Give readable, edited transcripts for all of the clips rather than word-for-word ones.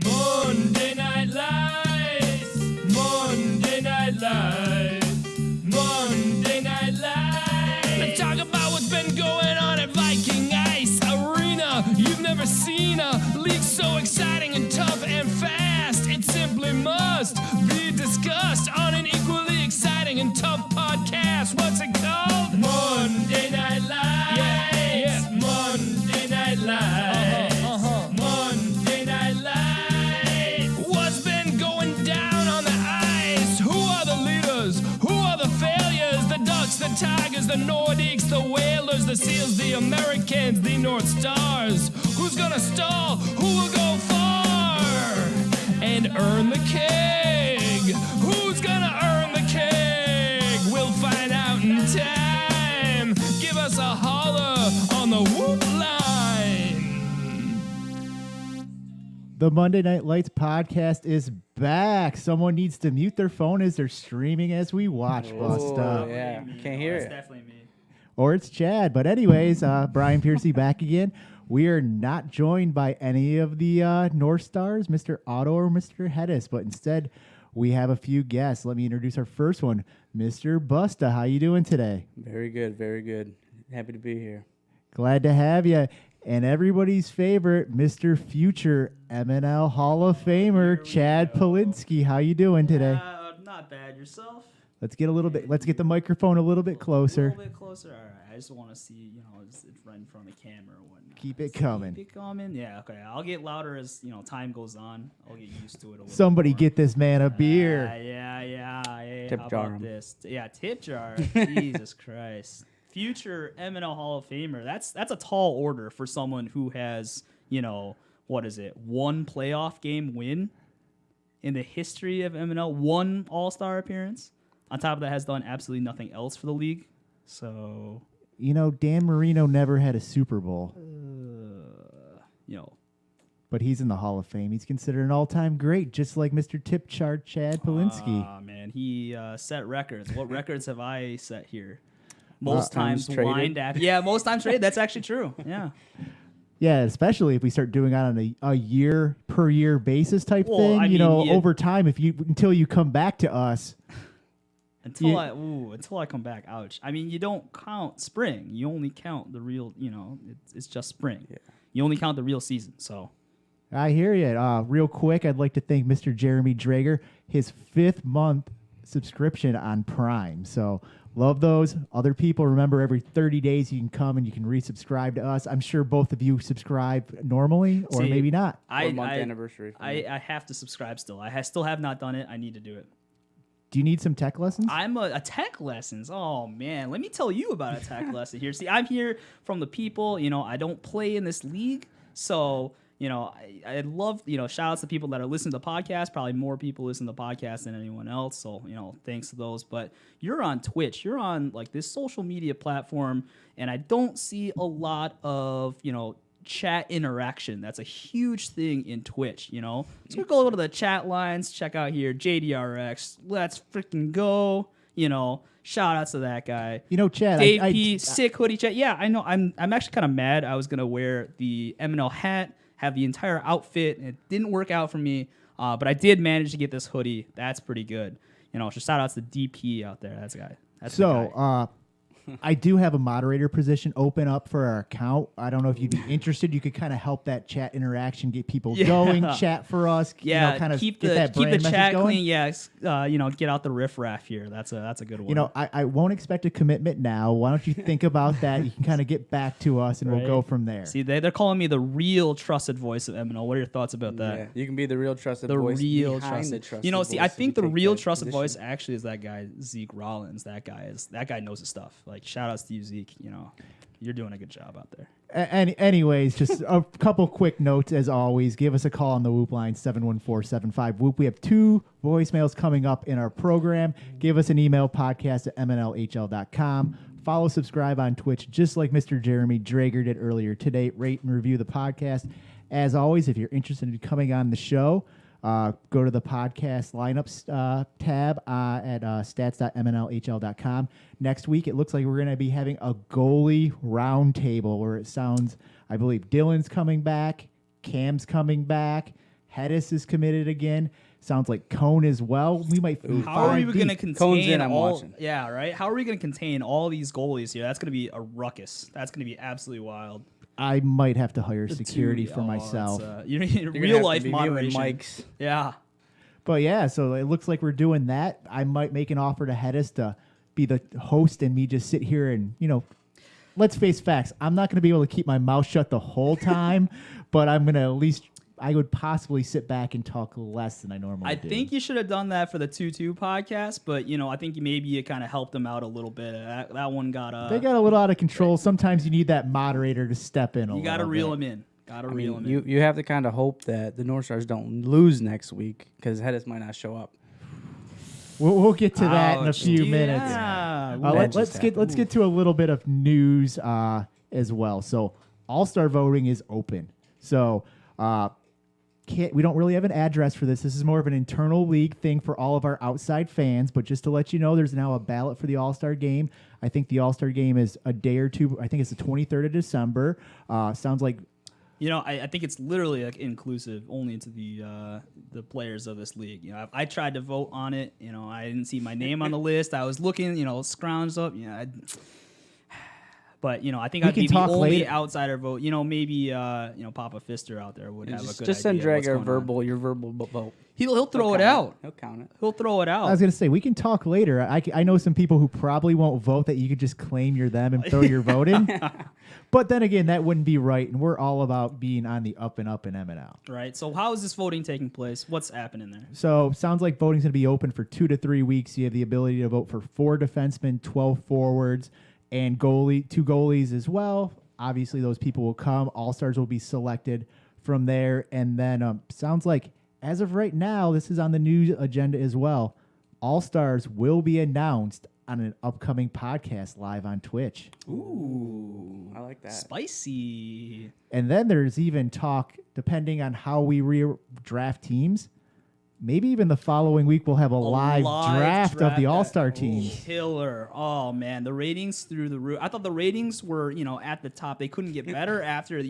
Monday Night Lights, Monday Night Lights, Monday Night Lights. Let's talk about what's been going on at Viking Ice Arena. You've never seen a league so exciting and tough and fast. It simply must be discussed on an equally exciting and tough podcast. What's it called? Monday Night Lights. Yeah. Monday Night Lights. Monday Night Lights. What's been going down on the ice? Who are the leaders? Who are the failures? The Ducks, the Tigers, the Nordiques, the Whalers, the Seals, the Americans, the North Stars. Who's gonna stall? Who will go far and earn the keg? Who's gonna earn the keg? We'll find out in time. Give us a holler on the whoop line. The Monday Night Lights podcast is back. Someone needs to mute their phone as they're streaming as we watch, Busta. Yeah, can't hear it. Definitely me. Or it's Chad. But anyways, Brian Piercy back again. We are not joined by any of the North Stars, Mr. Otto or Mr. Hetes, but instead we have a few guests. Let me introduce our first one, Mr. Busta. How you doing today? Very good, very good. Happy to be here. Glad to have you. And everybody's favorite, Mr. Future MNL Hall of Famer, Chad Polinsky. How you doing today? Not bad. Yourself? Let's get the microphone a little bit closer. A little bit closer. All right. I just want to see, it's right in front of the camera or whatnot. Keep it coming. Keep it coming. Yeah. Okay. I'll get louder as time goes on. I'll get used to it a little. Somebody more. get this man a beer. Yeah. Hey, Tip how jar about him. this? Yeah, tip jar. Jesus Christ. Future MNL Hall of Famer. That's a tall order for someone who has, what is it? One playoff game win in the history of MNL, one All-Star appearance. On top of that, has done absolutely nothing else for the league. So, Dan Marino never had a Super Bowl, but he's in the Hall of Fame. He's considered an all-time great, just like Mr. Tip Jar Chad Polinsky. Man, he set records. What records have I set here? Most times traded. wind after. Yeah, most times traded. That's actually true. Yeah. Yeah, especially if we start doing it on a year per year basis type Well, thing. I mean, over time, until you come back to us. Until I come back. Ouch. I mean, you don't count spring. You only count the real. It's just spring. Yeah. You only count the real season. So. I hear you. Real quick, I'd like to thank Mr. Jeremy Drager, his 5th month subscription on Prime. So love those. Other people, remember, every 30 days you can come and you can resubscribe to us. I'm sure both of you subscribe normally, or maybe not. Month anniversary. I have to subscribe still. I still have not done it. I need to do it. Do you need some tech lessons? I'm a tech lessons. Oh man, let me tell you about a tech lesson here. See, I'm here from the people. I don't play in this league, so I love shout outs to people that are listening to the podcast. Probably more people listen to the podcast than anyone else. So thanks to those. But you're on Twitch. You're on this social media platform, and I don't see a lot of chat interaction. That's a huge thing in Twitch, So we go over to the chat lines, check out here, JDRX, let's freaking go, shout outs to that guy. Chad, DaveP, sick hoodie chat. Yeah, I know. I'm actually kind of mad. I was gonna wear the MNL hat, have the entire outfit, and it didn't work out for me. But I did manage to get this hoodie. That's pretty good. So shout outs to DP out there. That's a guy. That's the guy. I do have a moderator position open up for our account. I don't know if you'd be interested. You could kind of help that chat interaction, get people going, chat for us. Yeah, kind of keep get that the brand chat going. clean. Yes, get out the riffraff here. That's a good one. I won't expect a commitment now. Why don't you think about that? You can kind of get back to us, and we'll go from there. See, they're calling me the real trusted voice of MNL. What are your thoughts about that? Yeah, you can be the real trusted The voice. real behind trusted. the trusted See, voice I if think you the take real that trusted position. voice actually is that guy Zeke Rollins. That guy knows his stuff. Shout outs to you, Zeke. You're doing a good job out there. Anyways, just a couple quick notes as always. Give us a call on the Whoop line, 714-75-WHOOP. We have 2 voicemails coming up in our program. Give us an email, podcast@mnlhl.com. Follow, subscribe on Twitch, just like Mr. Jeremy Drager did earlier today. Rate and review the podcast. As always, if you're interested in coming on the show, go to the podcast lineups tab at stats.mnlhl.com. Next week, it looks like we're going to be having a goalie roundtable where it sounds, I believe, Dylan's coming back, Cam's coming back, Hetes is committed again. Sounds like Cone as well. We might. How are we going to Cone's in, contain I'm all? watching. Yeah, right. How are we going to contain all these goalies here? That's going to be a ruckus. That's going to be absolutely wild. I might have to hire security for myself. You need You're real life gonna have to be viewing moderation. mics. Yeah. But yeah, so it looks like we're doing that. I might make an offer to Hetes to be the host and me just sit here and, let's face facts. I'm not going to be able to keep my mouth shut the whole time, but I'm going to at least, I would possibly sit back and talk less than I normally do. I think you should have done that for the 2-2 podcast, but, I think maybe you kind of helped them out a little bit. That one got... They got a little out of control. Sometimes you need that moderator to step in a little bit. You got to reel them in. Reel them in. You have to kind of hope that the North Stars don't lose next week because Hetes might not show up. We'll get to that in a Ouch, few dude, minutes. yeah. Let's get to a little bit of news as well. So All-Star voting is open. So we don't really have an address for this. This is more of an internal league thing for all of our outside fans. But just to let you know, there's now a ballot for the All-Star game. I think the All-Star game is a day or two. I think it's the 23rd of December. Sounds like. I think it's literally inclusive only into the players of this league. I tried to vote on it. I didn't see my name on the list. I was looking, scrounged up. But I think I'd be the only later. outsider vote. Maybe Papa Fister out there would have a good Just send idea Drag what's your verbal vote. He'll throw it out. He'll count it. He'll throw it out. I was going to say, we can talk later. I know some people who probably won't vote that you could just claim you're them and throw your vote in. But then again, that wouldn't be right, and we're all about being on the up and up in MNL. Right. So how is this voting taking place? What's happening there? So sounds like voting's going to be open for 2 to 3 weeks. You have the ability to vote for 4 defensemen, 12 forwards, and 2 goalies as well. Obviously, those people will come. All-Stars will be selected from there. And then sounds like, as of right now, this is on the news agenda as well. All-Stars will be announced on an upcoming podcast live on Twitch. Ooh, I like that. Spicy. And then there's even talk, depending on how we draft teams, maybe even the following week we'll have a live draft of the All-Star teams. Killer. Oh, man. The ratings through the roof. I thought the ratings were, at the top. They couldn't get better after,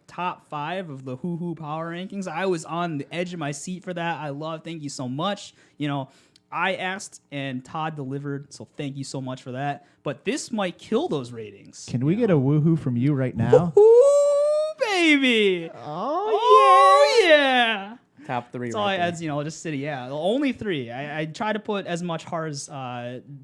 top 5 of the Who Power Rankings. I was on the edge of my seat for that. Thank you so much. I asked and Todd delivered, so thank you so much for that. But this might kill those ratings. Can we get a woohoo from you right now? Ooh, baby. Oh, yeah. Top 3 That's right all there. just city. Yeah, only 3. I try to put as much heart as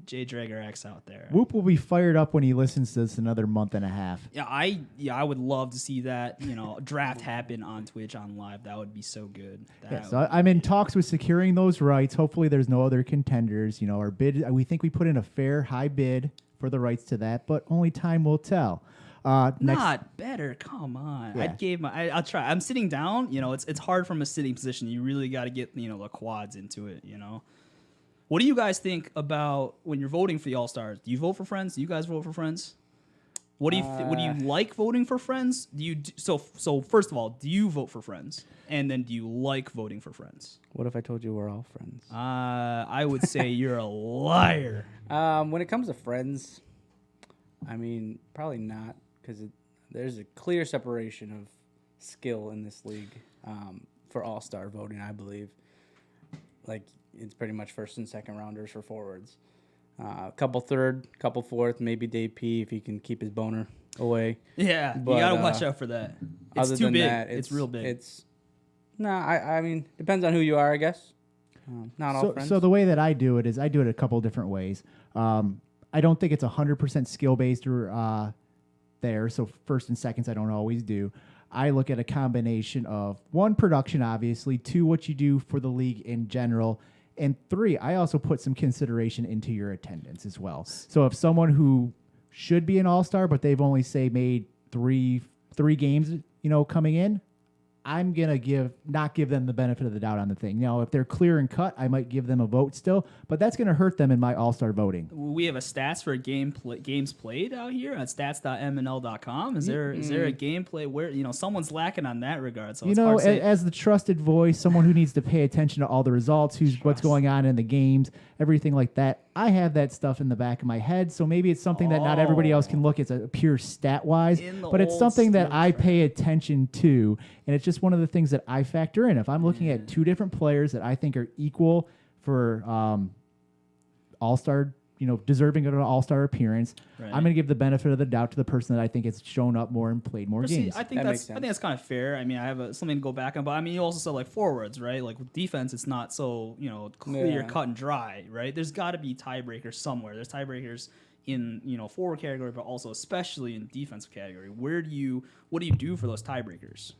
Jay Drager X out there. Whoop will be fired up when he listens to this another month and a half. Yeah, I would love to see that draft happen on Twitch on live. That would be so good. So I'm in talks with securing those rights. Hopefully, there's no other contenders. Our bid, we think we put in a fair high bid for the rights to that, but only time will tell. Not better. Come on. Yeah. I'll try. I'm sitting down. It's hard from a sitting position. You really got to get the quads into it. What do you guys think about when you're voting for the All-Stars? Do you vote for friends? Do you guys vote for friends? What do you what do you like voting for friends? So first of all, do you vote for friends? And then do you like voting for friends? What if I told you we're all friends? I would say you're a liar. When it comes to friends, I mean, probably not, because there's a clear separation of skill in this league for all-star voting, I believe. Like, it's pretty much first and second rounders for forwards. Couple third, couple fourth, maybe DaveP if he can keep his boner away. Yeah, But, you got to watch out for that. It's other too than big. that, It's real big. I mean, depends on who you are, I guess. Not all friends. So the way that I do it is I do it a couple different ways. I don't think it's 100% skill-based or there. So first and seconds I don't always do. I look at a combination of 1, production, obviously, 2, what you do for the league in general, and 3, I also put some consideration into your attendance as well. So if someone who should be an all-star, but they've only, say, made three games, coming in, I'm going to not give them the benefit of the doubt on the thing. If they're clear and cut, I might give them a vote still, but that's going to hurt them in my all-star voting. We have a stats for games played out here at stats.mnl.com. Is there a gameplay where someone's lacking on that regard? So it's hard to say. As the trusted voice, someone who needs to pay attention to all the results, what's going on in the games, everything like that. I have that stuff in the back of my head, so maybe it's something that not everybody else can look at a pure stat-wise, In the but it's old something that steel I trap. pay attention to, and it's just one of the things that I factor in. If I'm looking at two different players that I think are equal for all-star, deserving of an all-star appearance, Right. I'm going to give the benefit of the doubt to the person that I think has shown up more and played more But see, games. I think That makes that's kind of fair. I mean, I have something to go back on, but I mean, you also said like forwards, right? Like with defense, it's not so clear, Yeah. cut and dry, right? There's got to be tiebreakers somewhere. There's tiebreakers in forward category, but also especially in defensive category. What do you do for those tiebreakers?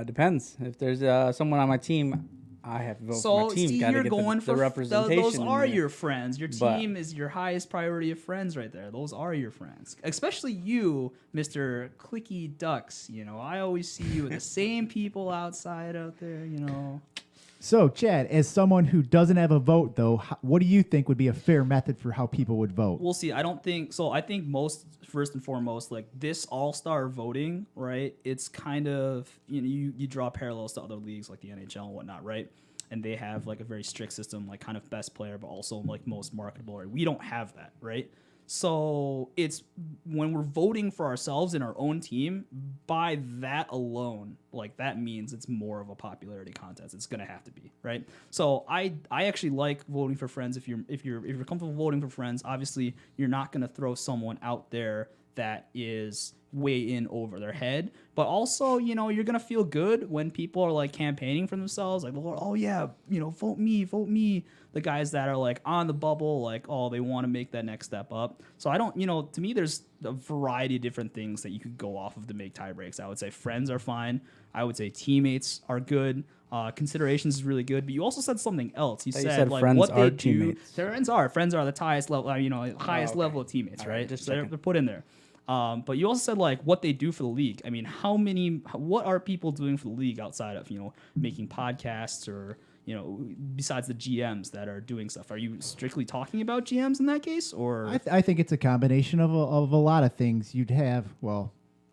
Depends. If there's someone on my team, I have to vote for So my team. see, Gotta you're get going the for representation. those in are there. your friends. Your But- team is your highest priority of friends right there. Those are your friends, especially you, Mr. Clicky Ducks. I always see you with the same people outside out there. So, Chad, as someone who doesn't have a vote, though, what do you think would be a fair method for how people would vote? We'll see. I don't think so. I think first and foremost, like this all-star voting, right? It's kind of you draw parallels to other leagues like the NHL and whatnot, right? And they have like a very strict system, like kind of best player, but also like most marketable. Right? We don't have that, right? So it's when we're voting for ourselves in our own team, by that alone, like that means it's more of a popularity contest. It's gonna have to be, right? So I actually like voting for friends. If you're comfortable voting for friends, obviously you're not gonna throw someone out there that is way in over their head, but also you're gonna feel good when people are like campaigning for themselves, like, oh yeah, vote me. The guys that are like on the bubble, like, oh, they want to make that next step up. So I don't, to me, there's a variety of different things that you could go off of to make tie breaks. I would say friends are fine. I would say teammates are good. Considerations is really good. But you also said something else. You said like friends what are they do. teammates. Friends are the highest level, highest okay. level of teammates, All right, right? just So they're checking. put in there. But you also said like what they do for the league. I mean, what are people doing for the league outside of making podcasts or besides the GMs that are doing stuff? Are you strictly talking about GMs in that case, or I think it's a combination of a lot of things. You'd have,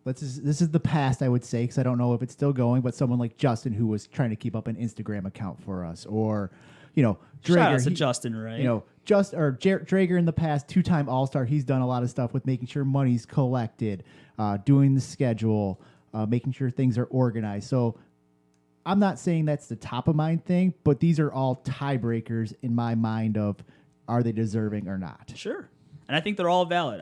this is the past, I would say, because I don't know if it's still going, but someone like Justin who was trying to keep up an Instagram account for us, or shout Drager, out to Justin, right? Drager in the past, 2-time All-Star. He's done a lot of stuff with making sure money's collected, doing the schedule, making sure things are organized. So I'm not saying that's the top of mind thing, but these are all tiebreakers in my mind of are they deserving or not. Sure. And I think they're all valid.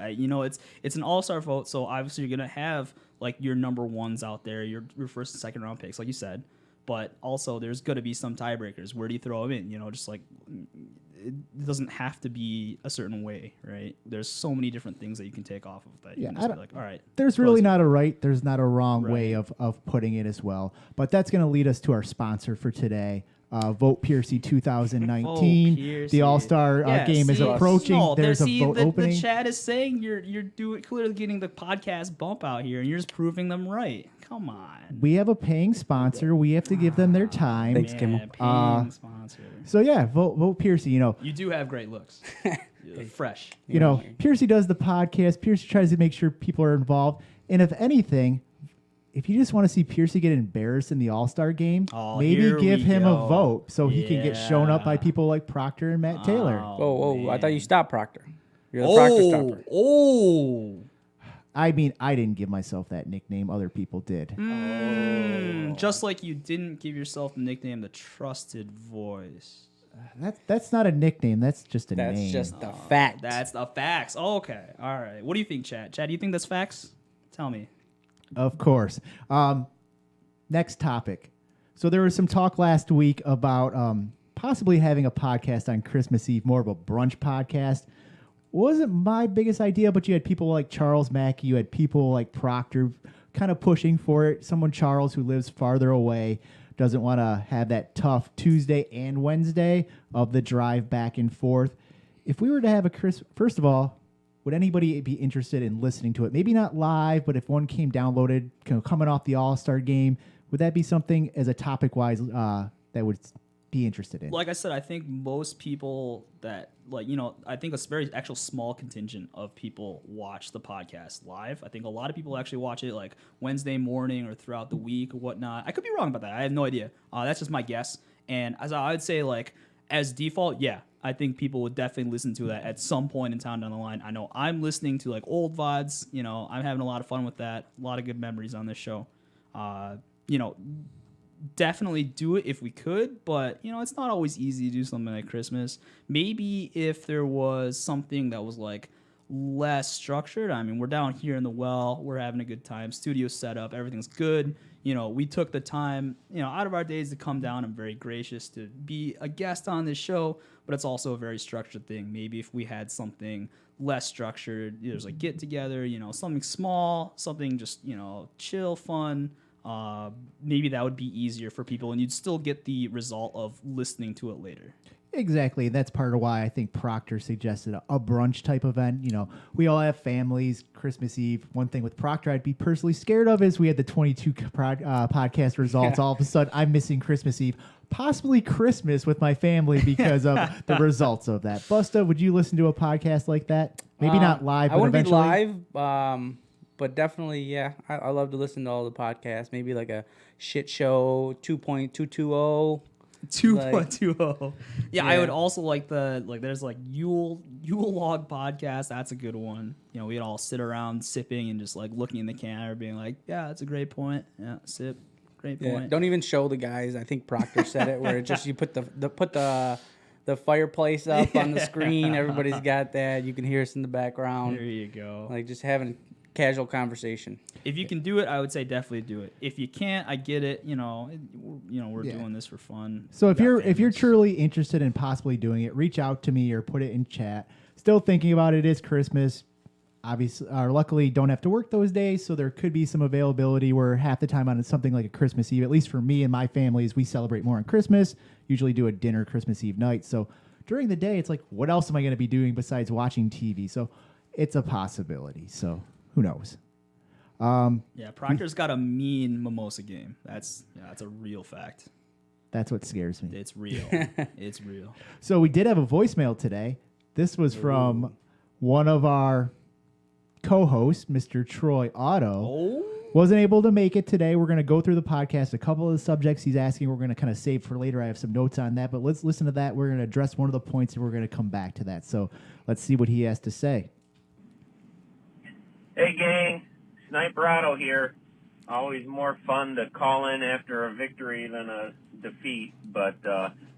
It's an all-star vote, so obviously you're going to have like your number ones out there, your first and second round picks, like you said. But also there's going to be some tiebreakers. Where do you throw them in? Just like it doesn't have to be a certain way, right? There's so many different things that you can take off of that. You Yeah, can just be like, all right. There's really not a right, there's not a wrong way Right. of putting it as well. But that's going to lead us to our sponsor for today. Vote Piercy 2019. Vote Piercy. The All-Star game is see, approaching. no, There's a vote the opening. chat is saying you're clearly getting the podcast bump out here, and you're just proving them right. Come on. We have a paying sponsor. We have to give them their time. Thanks, Kimmel. Paying sponsor. So yeah, vote Piercy. You do have great looks. You're fresh. Piercy does the podcast. Piercy tries to make sure people are involved. And if anything, if you just want to see Piercy get embarrassed in the All-Star game, maybe here give we him go. a vote so he can get shown up by Yeah. people like Proctor and Matt Taylor. Whoa! I thought you stopped Proctor. You're the Oh, Proctor stopper. I mean, I didn't give myself that nickname. Other people did. Just like you didn't give yourself the nickname the Trusted Voice. That's not a nickname. That's just a That's name. just the fact. That's the facts. Okay. All right. What do you think, Chad? Chad, do you think that's facts? Tell me. Of course. Next topic. So there was some talk last week about possibly having a podcast on Christmas Eve, more of a brunch podcast. Wasn't my biggest idea, but you had people like Charles Mackey, you had people like Proctor kind of pushing for it. Someone, Charles, who lives farther away, doesn't want to have that tough Tuesday and Wednesday of the drive back and forth. If we were to have first of all, would anybody be interested in listening to it? Maybe not live, but if one came downloaded, coming off the All-Star game, would that be something as a topic-wise that would be interested in? Like I said, I think most people that, I think a very actual small contingent of people watch the podcast live. I think a lot of people actually watch it like Wednesday morning or throughout the week or whatnot. I could be wrong about that. I have no idea. That's just my guess. And as I would say, like, as default, yeah, I think people would definitely listen to that at some point in time down the line. I know I'm listening to like old VODs. You know, I'm having a lot of fun with that. A lot of good memories on this show. You know, definitely do it if we could, but you know, it's not always easy to do something like Christmas. Maybe if there was something that was like less structured. I mean, we're down here in the well, we're having a good time, studio set up, everything's good. You know, we took the time, you know, out of our days to come down. I'm very gracious to be a guest on this show, but it's also a very structured thing. Maybe if we had something less structured, there's like get together, you know, something small, something just, you know, chill, fun. Maybe that would be easier for people, and you'd still get the result of listening to it later. Exactly. That's part of why I think Proctor suggested a brunch type event. You know, we all have families, Christmas Eve. One thing with Proctor I'd be personally scared of is we had the 22 podcast results. All of a sudden, I'm missing Christmas Eve, possibly Christmas with my family because of the results of that. Busta, would you listen to a podcast like that? Maybe not live, I but wouldn't eventually. be live, but definitely, yeah. I love to listen to all the podcasts. Maybe like a shit show 2.220. 2.20. Yeah, I Yeah. would also like there's like Yule log podcast. That's a good one. You know, we'd all sit around sipping and just like looking in the camera being like, yeah, that's a great point. Yeah, sip. Great Yeah. point. Don't even show the guys. I think Proctor said it, where it just you put the fireplace up on the screen. Everybody's got that. You can hear us in the background. There you go. Like just having casual conversation. If you can do it, I would say definitely do it. If you can't, I get it. You know, we're Yeah. doing this for fun. So We if got you're families. truly interested in possibly doing it, reach out to me or put it in chat. Still thinking about it. It's Christmas. Obviously, or luckily, don't have to work those days, so there could be some availability where half the time on something like a Christmas Eve, at least for me and my family, is we celebrate more on Christmas. Usually do a dinner Christmas Eve night. So during the day, it's like, what else am I going to be doing besides watching TV? So it's a possibility. So who knows? Yeah, Proctor's got a mean mimosa game. That's a real fact. That's what scares me. It's real. It's real. So we did have a voicemail today. This was from one of our co-hosts, Mr. Troy Otto. Oh, Wasn't able to make it today. We're going to go through the podcast. A couple of the subjects he's asking, we're going to kind of save for later. I have some notes on that, but let's listen to that. We're going to address one of the points, and we're going to come back to that. So let's see what he has to say. Hey gang, Sniper Otto here. Always more fun to call in after a victory than a defeat, but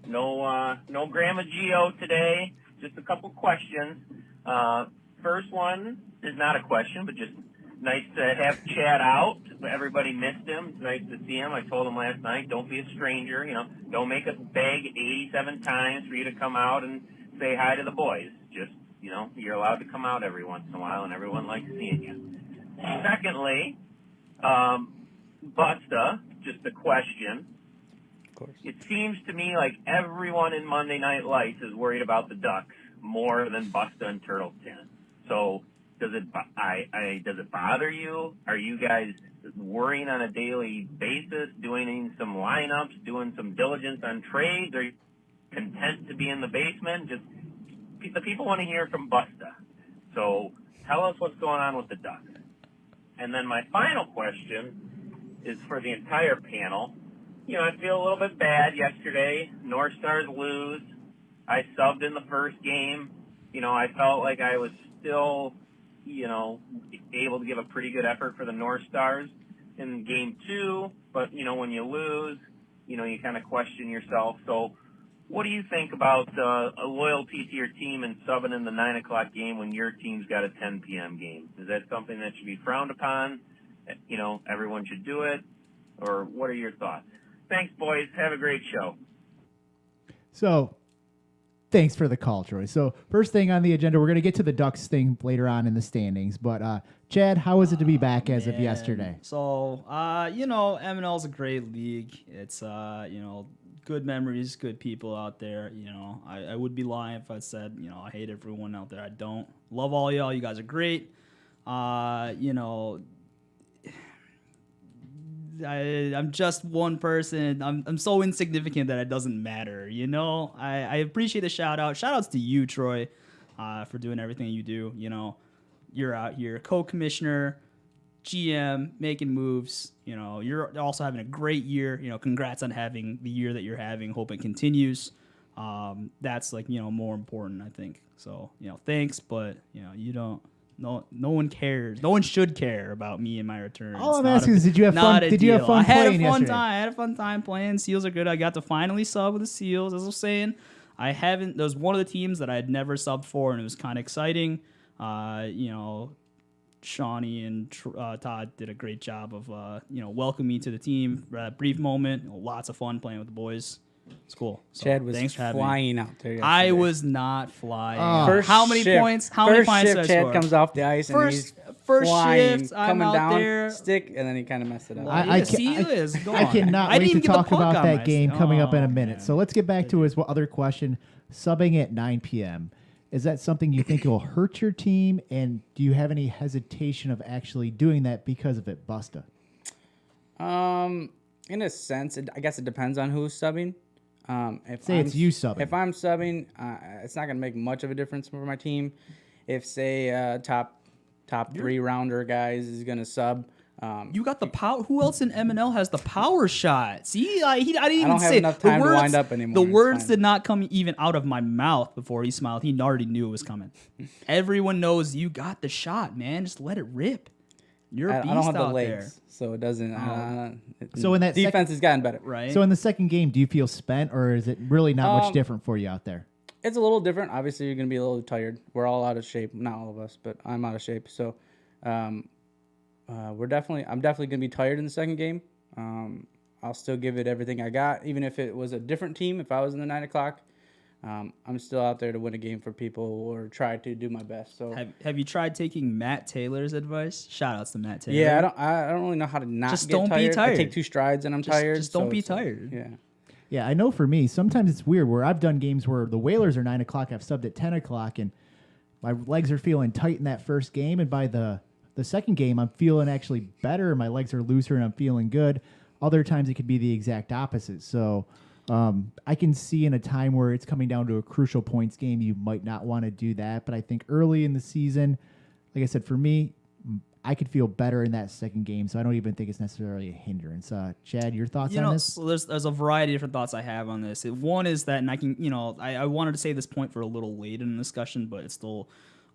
no Grandma Geo today. Just a couple questions. First one is not a question, but just nice to have Chad out. Everybody missed him. It's nice to see him. I told him last night, don't be a stranger. You know, don't make us beg 87 times for you to come out and say hi to the boys. Just, you know, you're allowed to come out every once in a while, and everyone likes seeing you. Secondly, Busta, just a question. Of course. It seems to me like everyone in Monday Night Lights is worried about the Ducks more than Busta and Turtleton. So does it bother you? Are you guys worrying on a daily basis, doing some lineups, doing some diligence on trades? Are you content to be in the basement? Just the people want to hear from Busta. So tell us what's going on with the Ducks. And then my final question is for the entire panel. You know, I feel a little bit bad yesterday. North Stars lose. I subbed in the first game. You know, I felt like I was still, you know, able to give a pretty good effort for the North Stars in game 2. But, you know, when you lose, you know, you kind of question yourself. So what do you think about a loyalty to your team and subbing in the 9 o'clock game when your team's got a 10 p.m. game? Is that something that should be frowned upon? You know, everyone should do it? Or what are your thoughts? Thanks, boys. Have a great show. So thanks for the call, Troy. So first thing on the agenda, we're going to get to the Ducks thing later on in the standings. But Chad, how is it to be back as of man. yesterday? So, you know, MNL's a great league. It's, you know, good memories, good people out there. You know, I would be lying if I said, you know, I hate everyone out there. I don't. Love all y'all. You guys are great. You know, I'm just one person. I'm so insignificant that it doesn't matter. You know, I appreciate the shout out. Shout outs to you, Troy, for doing everything you do. You know, you're out here, co-commissioner, GM, making moves. You know, you're also having a great year. You know, congrats on having the year that you're having. Hope it continues. That's like, more important, I think. So, thanks, but you don't. No one cares. No one should care about me and my return. All I'm asking is, did you have fun? Did you have fun playing yesterday? I had a fun time playing. Seals are good. I got to finally sub with the Seals, as I was saying. There was one of the teams that I had never subbed for, and it was kind of exciting. Shawnee and Todd did a great job of, welcoming me to the team for that brief moment. Lots of fun playing with the boys. It's cool. So, Chad was thanks for having flying me. out there yesterday. I was not flying. How many points? How many points did I Chad score? comes off the ice and he's First flying, shift, I'm coming out down, there. stick, and then he kind of messed it up. I cannot wait to talk about that game coming up in a minute. So let's get back to his other question. Subbing at 9 p.m. Is that something you think will hurt your team? And do you have any hesitation of actually doing that because of it, Busta? In a sense, I guess it depends on who's subbing. It's you subbing. If I'm subbing, it's not going to make much of a difference for my team. If, say, top 3 rounder guys is going to sub. You got the power. Who else in MNL has the power shot? See, I didn't even say. I don't have enough time to wind up anymore. The words did not come even out of my mouth before he smiled. He already knew it was coming. Everyone knows you got the shot, man. Just let it rip. You're a beast I don't have the out legs, there. so it doesn't. So in that defense has gotten better, Right. So in the second game, do you feel spent, or is it really not much different for you out there? It's a little different. Obviously, you're going to be a little tired. We're all out of shape. Not all of us, but I'm out of shape. So, I'm definitely going to be tired in the second game. I'll still give it everything I got, even if it was a different team. If I was in the 9 o'clock, I'm still out there to win a game for people or try to do my best. So, have you tried taking Matt Taylor's advice? Shout outs to Matt Taylor. Yeah, I don't really know how to not Just get don't be tired. tired. I take 2 strides and I'm tired. Just don't be it's like, tired. yeah. Yeah, I know for me, sometimes it's weird where I've done games where the Whalers are 9 o'clock, I've subbed at 10 o'clock, and my legs are feeling tight in that first game, and by the second game, I'm feeling actually better, my legs are looser, and I'm feeling good. Other times, it could be the exact opposite. So I can see in a time where it's coming down to a crucial points game, you might not want to do that, but I think early in the season, like I said, for me, I could feel better in that second game, so I don't even think it's necessarily a hindrance. Chad, your thoughts on this? So there's a variety of different thoughts I have on this. One is that, and I can, I wanted to say this point for a little late in the discussion, but it's still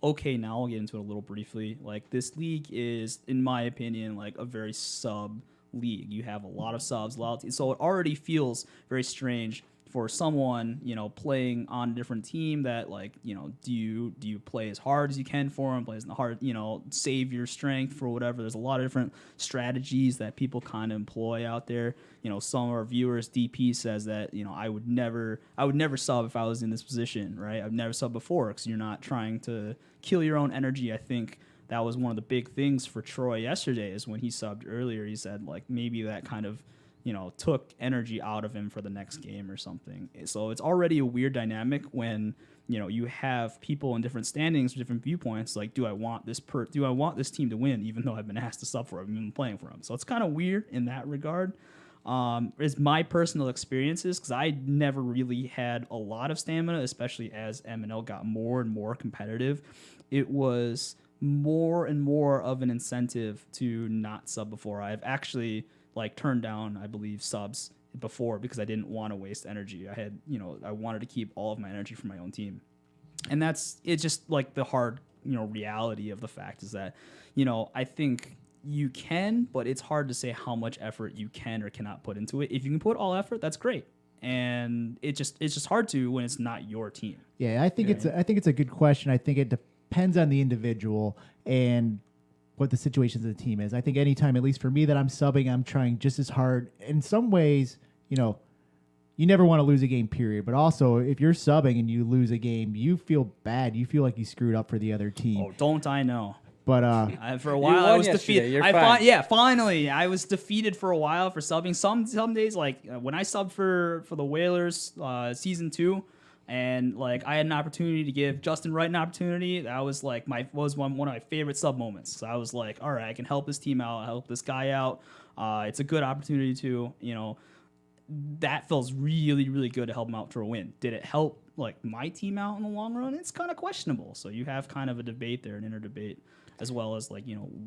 okay now. I'll get into it a little briefly. Like, this league is, in my opinion, like a very sub league. You have a lot of subs, so it already feels very strange for someone, playing on a different team that, like, do you play as hard as you can for them, play as hard, save your strength for whatever. There's a lot of different strategies that people kind of employ out there. Some of our viewers, DP says that, I would never sub if I was in this position, right? I've never subbed before because you're not trying to kill your own energy. I think that was one of the big things for Troy yesterday is when he subbed earlier, he said, like, maybe that kind of, took energy out of him for the next game or something. So it's already a weird dynamic when, you have people in different standings, different viewpoints. Like, do I want this team to win, even though I've been asked to sub for it, I've been playing for them. So it's kind of weird in that regard. Is my personal experiences, because I never really had a lot of stamina, especially as MNL got more and more competitive. It was more and more of an incentive to not sub before. I've actually turned down, I believe, subs before because I didn't want to waste energy. I had, I wanted to keep all of my energy for my own team. And it's just like the hard, reality of the fact is that, I think you can, but it's hard to say how much effort you can or cannot put into it. If you can put all effort, that's great. And it's just hard to when it's not your team. Yeah, I think it's a good question. I think it depends on the individual and what the situation of the team is. I think anytime, at least for me, that I'm subbing, I'm trying just as hard. In some ways, you never want to lose a game, period. But also, if you're subbing and you lose a game, you feel bad. You feel like you screwed up for the other team. Oh, don't I know? But for a while, I was defeated. Finally, I was defeated for a while for subbing. Some days, like when I subbed for the Whalers season 2. And I had an opportunity to give Justin Wright an opportunity. That was one of my favorite sub moments. So I was like, all right, I can help this team out, help this guy out. It's a good opportunity to, that feels really, really good to help him out for a win. Did it help my team out in the long run? It's kind of questionable. So you have kind of a debate there, an inner debate, as well as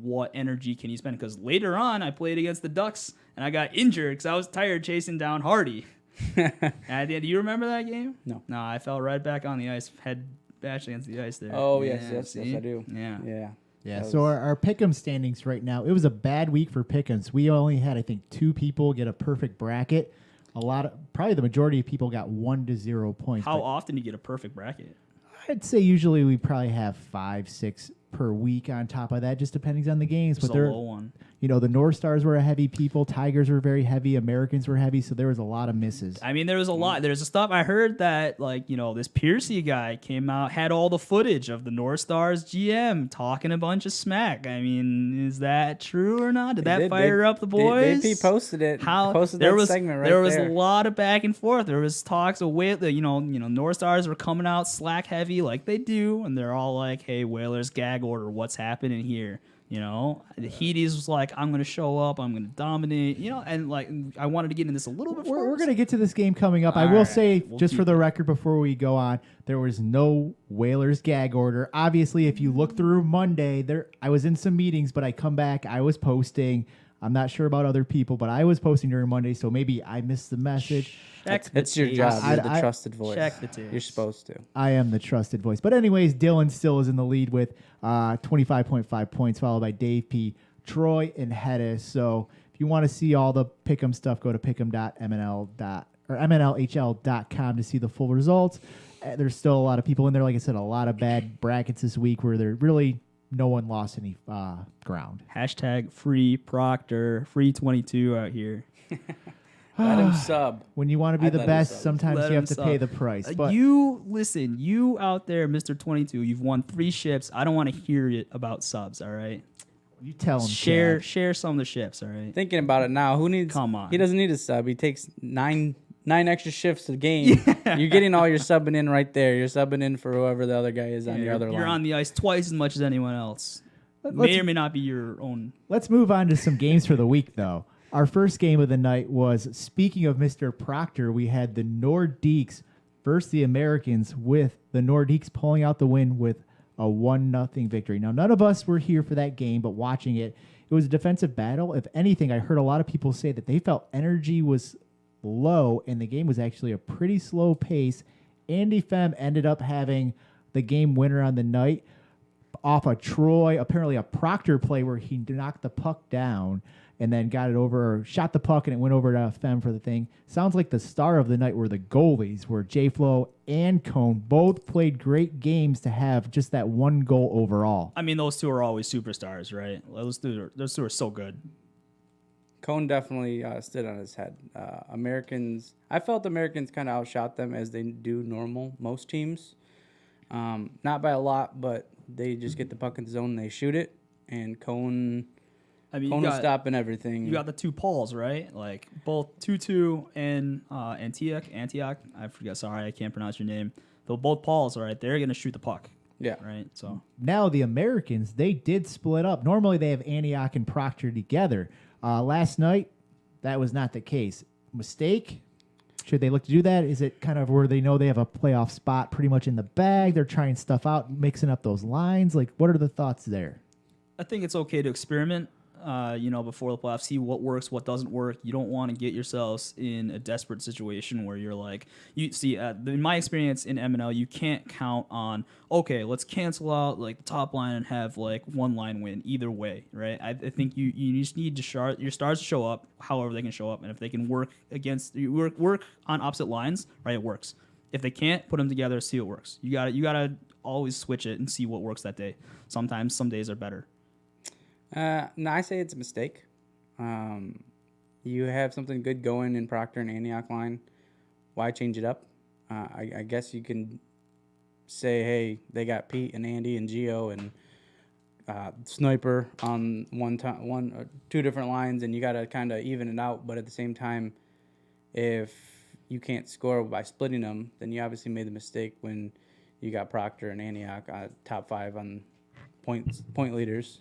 what energy can you spend? Because later on, I played against the Ducks and I got injured because I was tired chasing down Hardy. Do you remember that game? No. No, I fell right back on the ice, head bash against the ice there. Oh, Yeah, yes, see? I do. Yeah. Yeah. Yeah, That so was- our pick'em standings right now, it was a bad week for pick'ems. We only had, I think, 2 people get a perfect bracket. Probably the majority of people got 1 to 0 points. How but often do you get a perfect bracket? I'd say usually we probably have 5, 6 per week on top of that, just depending on the games. Just But a they're, low one. the North Stars were a heavy people, Tigers were very heavy, Americans were heavy, so there was a lot of misses. I mean, there was a lot. There's a stuff I heard that, this Piercy guy came out, had all the footage of the North Stars GM talking a bunch of smack. I mean, is that true or not? Did that did. fire up the boys? DaveP posted it. Posted there that was segment right there was there. a lot of back and forth. There was talks of North Stars were coming out slack heavy like they do, and they're all like, "Hey, Whalers, gag order. What's happening here?" The Hetes was like, I'm going to show up, I'm going to dominate, and I wanted to get into this a little bit We're first. going to get to this game coming up. I All will right. say, We'll just keep for the record, before we go on, there was no Whalers gag order. Obviously, if you look through Monday, I was in some meetings, but I come back, I was posting. I'm not sure about other people, but I was posting during Monday, so maybe I missed the message. It's your tapes. job. You're the I- trusted voice. Check the tapes. You're supposed to. I am the trusted voice. But anyways, Dylan still is in the lead with 25.5 points, followed by DaveP, Troy, and Hetes. So if you want to see all the pick'em stuff, go to MNLHL.com to see the full results. There's still a lot of people in there. Like I said, a lot of bad brackets this week where there really no one lost any ground. Hashtag free Proctor, free 22 out here. Let him sub. When you want to be I'd the let him best, sub. sometimes Let you have him to sub. pay the price. But you out there, Mr. 22, you've won 3 ships. I don't want to hear it about subs, all right? you tell them, Share some of the ships, all right? Thinking about it now, who needs? Come on. He doesn't need a sub. He takes nine extra shifts a game. You're getting all your subbing in right there. You're subbing in for whoever the other guy is on your other line. You're on the ice twice as much as anyone else. May or may not be your own. Let's move on to some games for the week, though. Our first game of the night was, speaking of Mr. Proctor, we had the Nordiques versus the Americans, with the Nordiques pulling out the win with a 1-0 victory. Now, none of us were here for that game, but watching it, it was a defensive battle. If anything, I heard a lot of people say that they felt energy was low, and the game was actually a pretty slow pace. Andy Femm ended up having the game winner on the night off a Troy, apparently a Proctor play where he knocked the puck down and then got it over, or shot the puck, and it went over to Femm for the thing. Sounds like the star of the night were the goalies, where J-Flo and Cone both played great games to have just that 1 goal overall. I mean, those two are always superstars, right? Those two are so good. Cone definitely stood on his head. I felt Americans kind of outshot them as they do most teams. Not by a lot, but they just get the puck in the zone and they shoot it. And Cone was stopping everything. You got the 2 Pauls, right? Like both Tutu and Antioch. I forget. Sorry, I can't pronounce your name. Though both Pauls, all right, they're gonna shoot the puck. Yeah. Right. So Now the Americans, they did split up. Normally they have Antioch and Proctor together. Last night, that was not the case. Mistake? Should they look to do that? Is it kind of where they know they have a playoff spot pretty much in the bag? They're trying stuff out, mixing up those lines. Like, what are the thoughts there? I think it's okay to experiment. Before the playoffs, see what works, what doesn't work. You don't want to get yourselves in a desperate situation where you're like, in my experience in MNL, you can't count on, okay, let's cancel out like the top line and have like 1 line win either way, right? I think you just need your stars to show up however they can show up, and if they can work on opposite lines, right, it works. If they can't, put them together, see what works. You gotta always switch it and see what works that day. Sometimes some days are better. No, I say it's a mistake. You have something good going in Proctor and Antioch line. Why change it up? I guess you can say, hey, they got Pete and Andy and Gio and Sniper on 2 different lines, and you got to kind of even it out. But at the same time, if you can't score by splitting them, then you obviously made the mistake when you got Proctor and Antioch top 5 on point leaders.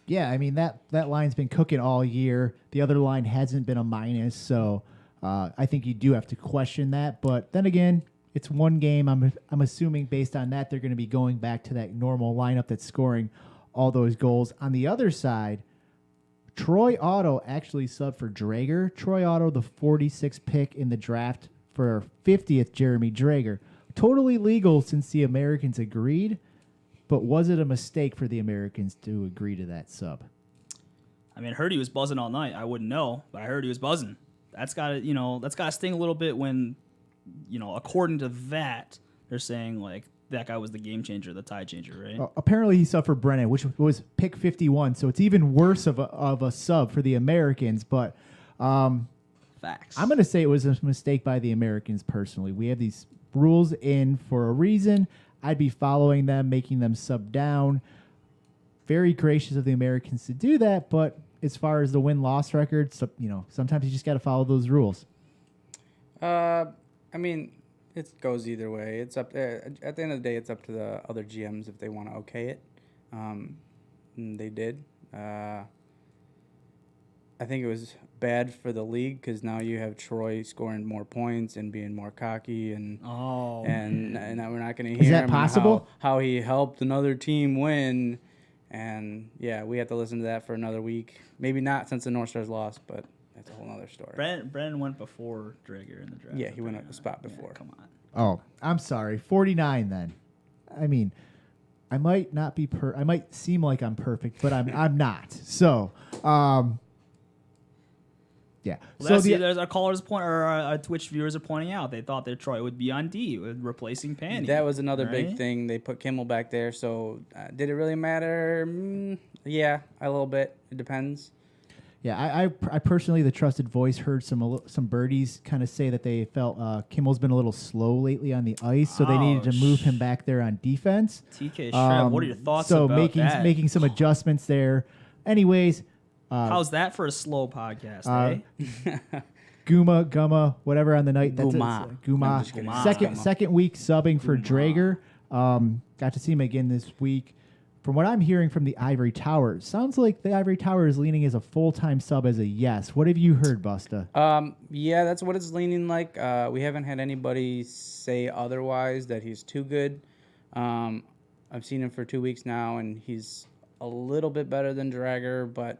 Yeah, I mean, that line's been cooking all year. The other line hasn't been a minus, so I think you do have to question that. But then again, it's 1 game. I'm assuming based on that, they're going to be going back to that normal lineup that's scoring all those goals. On the other side, Troy Otto actually subbed for Drager. Troy Otto, the 46th pick in the draft for 50th Jeremy Drager. Totally legal since the Americans agreed, but was it a mistake for the Americans to agree to that sub? I mean, I heard he was buzzing all night. I wouldn't know, but I heard he was buzzing. That's got to sting a little bit when, according to that, they're saying like that guy was the game changer, the tide changer, right? Apparently he subbed for Brennan, which was pick 51, so it's even worse of a sub for the Americans, but Facts. I'm going to say it was a mistake by the Americans personally. We have these rules in for a reason. I'd be following them, making them sub down. Very gracious of the Americans to do that, but as far as the win-loss record, sometimes you just got to follow those rules. I mean, it goes either way. It's up at the end of the day. It's up to the other GMs if they want to okay it. And they did. I think it was bad for the league because now you have Troy scoring more points and being more cocky, and now we're not going to hear that him possible? How he helped another team win. And yeah, we have to listen to that for another week. Maybe not since the North Stars lost, but that's a whole other story. Brennan went before Drager in the draft. Yeah, he went a spot before. Yeah, come on. Oh, I'm sorry. 49 then. I mean, I might not be I might seem like I'm perfect, but I'm not. So, yeah. Well, there's our callers point or our Twitch viewers are pointing out they thought that Troy would be on D replacing Panny. That was another right? big thing. They put Kimmel back there, so did it really matter? Yeah, a little bit. It depends. Yeah, I personally, the trusted voice, heard some birdies kind of say that they felt Kimmel's been a little slow lately on the ice, so they needed to move him back there on defense. TK Shrev, what are your thoughts about that? Making some adjustments there. Anyways. How's that for a slow podcast, eh? Gumma, whatever on the night. Gumma. Gumma. Second week subbing for Drager. Got to see him again this week. From what I'm hearing from the Ivory Tower, sounds like the Ivory Tower is leaning as a full-time sub as a yes. What have you heard, Busta? Yeah, that's what it's leaning like. We haven't had anybody say otherwise, that he's too good. I've seen him for 2 weeks now, and he's a little bit better than Drager, but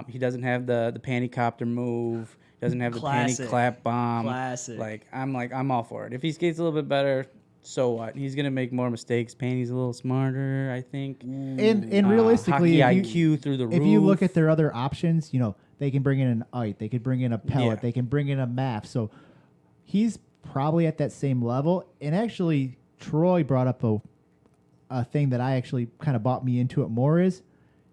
he doesn't have the panty copter move. Doesn't have the panty clap bomb. Classic. I'm all for it. If he skates a little bit better, so what? He's gonna make more mistakes. Panty's a little smarter, I think. And realistically, IQ through the roof. If you look at their other options, they can bring in an Ite, they could bring in a Pellet, Yeah. they can bring in a MAF. So he's probably at that same level. And actually, Troy brought up a thing that I actually kind of bought me into it more is,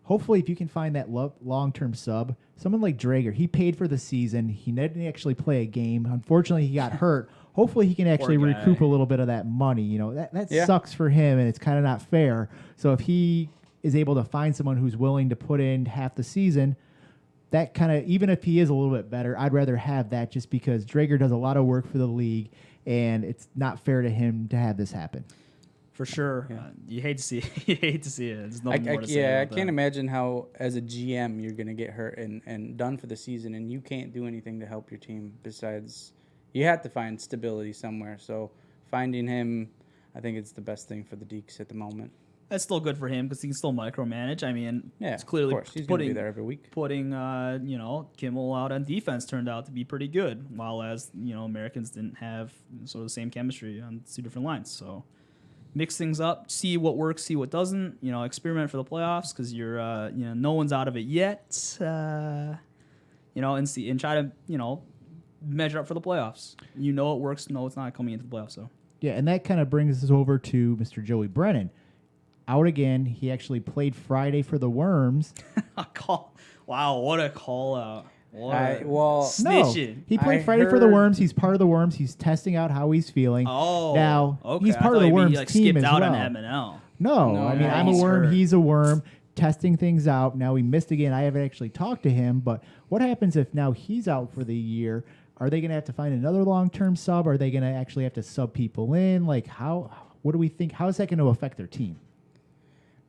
hopefully, if you can find that long-term sub, someone like Drager, he paid for the season. He didn't actually play a game. Unfortunately, he got hurt. Hopefully, he can actually recoup a little bit of that money. That sucks for him, and it's kind of not fair. So if he is able to find someone who's willing to put in half the season, that kind of, even if he is a little bit better, I'd rather have that just because Drager does a lot of work for the league, and it's not fair to him to have this happen. For sure. Yeah. You hate to see it. You hate to see it. There's nothing more to say Yeah, I about can't that. imagine how, as a GM, you're going to get hurt and done for the season, and you can't do anything to help your team besides you have to find stability somewhere. So finding him, I think it's the best thing for the Deeks at the moment. That's still good for him because he can still micromanage. I mean, Yeah, it's clearly of course. He's going to be there every week. Putting Kimmel out on defense turned out to be pretty good, while as Americans didn't have sort of the same chemistry on two different lines. So mix things up, see what works, see what doesn't. Experiment for the playoffs because you're no one's out of it yet. And see and try to measure up for the playoffs. It works. No, it's not coming into the playoffs. So Yeah, and that kind of brings us over to Mr. Joey Brennan. Out again. He actually played Friday for the Worms. Wow, what a call out. Snitching. No, he played Friday for the Worms. He's part of the Worms. He's testing out how he's feeling. Oh, now okay. he's part of the Worms team as well. Skipped out on MNL. No, I mean I'm a worm. Hurt. He's a worm. Testing things out. Now he missed again. I haven't actually talked to him, but what happens if now he's out for the year? Are they going to have to find another long-term sub? Are they going to actually have to sub people in? Like what do we think? How is that going to affect their team?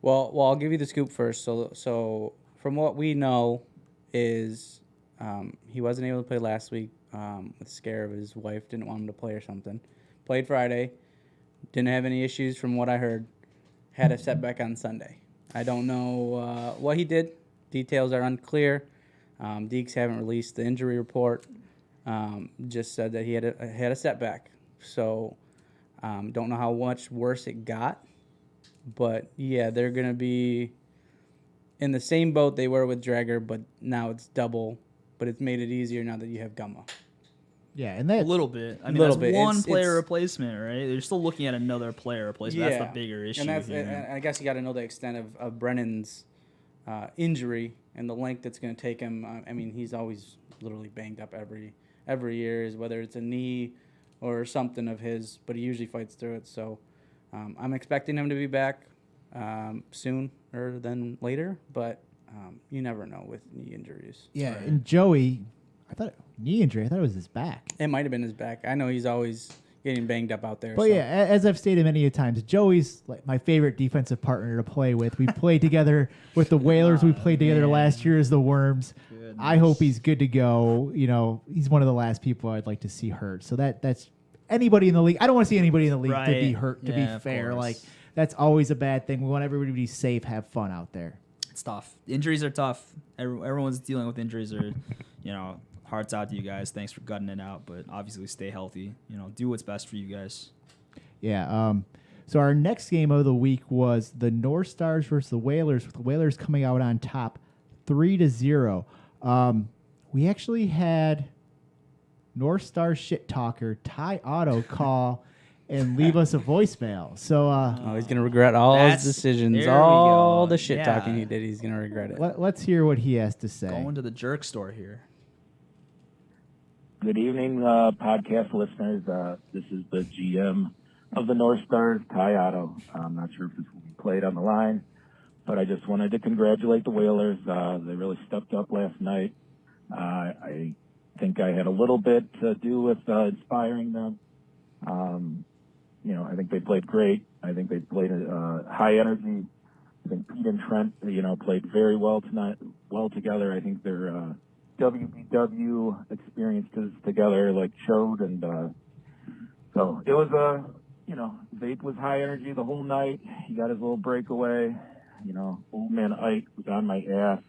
Well, I'll give you the scoop first. So from what we know is he wasn't able to play last week with scare of his wife didn't want him to play or something. Played Friday, didn't have any issues from what I heard. Had a setback on Sunday. I don't know what he did. Details are unclear. Deeks haven't released the injury report. Just said that he had a setback. So don't know how much worse it got. But, yeah, they're going to be in the same boat they were with Drager, but now it's double. But it's made it easier now that you have Gumma. Yeah, and that A little bit. I mean, Little that's bit. one It's- player it's- replacement, right? They're still looking at another player replacement. That's the bigger issue And here. and I guess you got to know the extent of Brennan's injury and the length it's going to take him. I mean, he's always literally banged up every year, whether it's a knee or something of his, but he usually fights through it. So I'm expecting him to be back sooner than later, but you never know with knee injuries. yeah, and Joey, I thought knee injury. I thought it was his back. It might have been his back. I know he's always getting banged up out there. But so. yeah, as I've stated many times, Joey's like my favorite defensive partner to play with. We played together with the Whalers. We played together last year as the Worms. I hope he's good to go. You know, he's one of the last people I'd like to see hurt. So that's anybody in the league. I don't want to see anybody in the league to be Right. hurt. To Yeah, be of fair, course. like that's always a bad thing. We want everybody to be safe, have fun out there. It's tough. Injuries are tough. Everyone's dealing with injuries. Or, hearts out to you guys. Thanks for gutting it out. But obviously, stay healthy. Do what's best for you guys. Yeah. So our next game of the week was the North Stars versus the Whalers, with the Whalers coming out on top 3-0. We actually had North Star shit talker Ty Otto call and leave us a voicemail. So He's going to regret all his That's- decisions, there we all go. the shit talking Yeah. he did. He's going to regret it. let's hear what he has to say. Going to the jerk store here. Good evening, podcast listeners. This is the GM of the North Stars, Ty Otto. I'm not sure if this will be played on the line, but I just wanted to congratulate the Whalers. They really stepped up last night. I think I had a little bit to do with inspiring them. I think they played great. I think they played high energy. I think Pete and Trent, played very well tonight, well together. I think they're WBW experiences together showed, and so it was Vape was high energy the whole night. He got his little breakaway. Old man Ike was on my ass.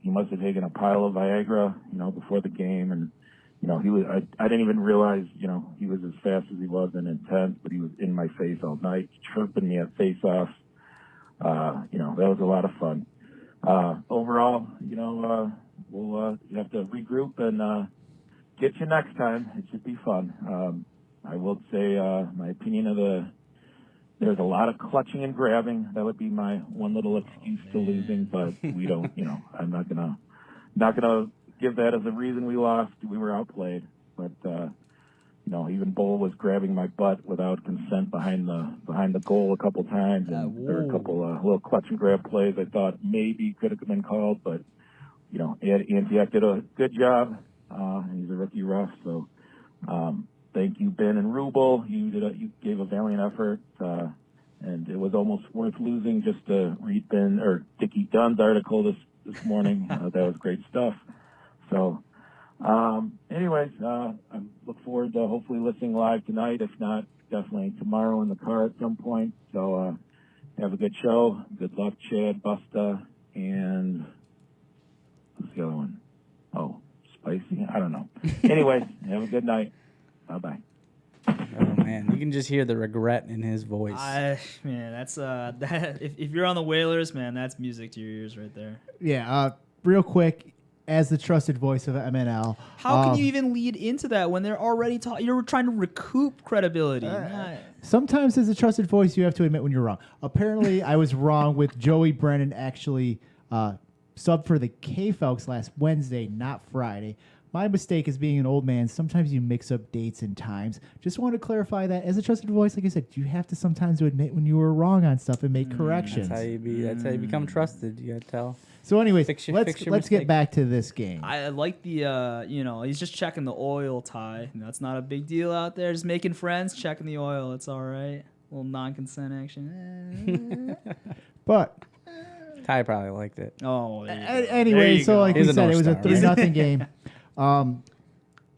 He must have taken a pile of Viagra, before the game, and he was. I didn't even realize, he was as fast as he was and intense, but he was in my face all night, chirping me at face-offs. That was a lot of fun. Overall, we'll have to regroup and get you next time. It should be fun. I will say my opinion of there's a lot of clutching and grabbing. That would be my one little excuse to losing, but we don't, I'm not gonna give that as a reason we lost. We were outplayed, but even Bull was grabbing my butt without consent behind the goal a couple times, and there were a couple little clutch and grab plays I thought maybe could have been called, but Antioch did a good job, and he's a rookie ref. So thank you, Ben and Rubel. You gave a valiant effort, and it was almost worth losing just to read Ben or Dickie Dunn's article this morning. That was great stuff. So, anyways, I look forward to hopefully listening live tonight. If not, definitely tomorrow in the car at some point. So have a good show. Good luck, Chad, Busta, and what's the other one? Oh, Spicy? I don't know. Anyways, have a good night. Bye-bye. Oh, man. You can just hear the regret in his voice. That's that. If you're on the Whalers, man, that's music to your ears right there. Yeah. Real quick, as the trusted voice of MNL, How can you even lead into that when they're already you're trying to recoup credibility? sometimes as a trusted voice, you have to admit when you're wrong. Apparently, I was wrong with Joey Brennan actually subbed for the K-Felks last Wednesday, not Friday. My mistake is being an old man. Sometimes you mix up dates and times. Just want to clarify that. As a trusted voice, like I said, you have to sometimes admit when you were wrong on stuff and make corrections. That's how you become trusted. You gotta tell. So anyways, Fix your let's mistake. get back to this game. I like the, he's just checking the oil, Ty. That's not a big deal out there. Just making friends, checking the oil. It's all right. A little non-consent action. But Ty probably liked it. Oh, anyway, so like we He's a said, it North was a Star, 3-0 game.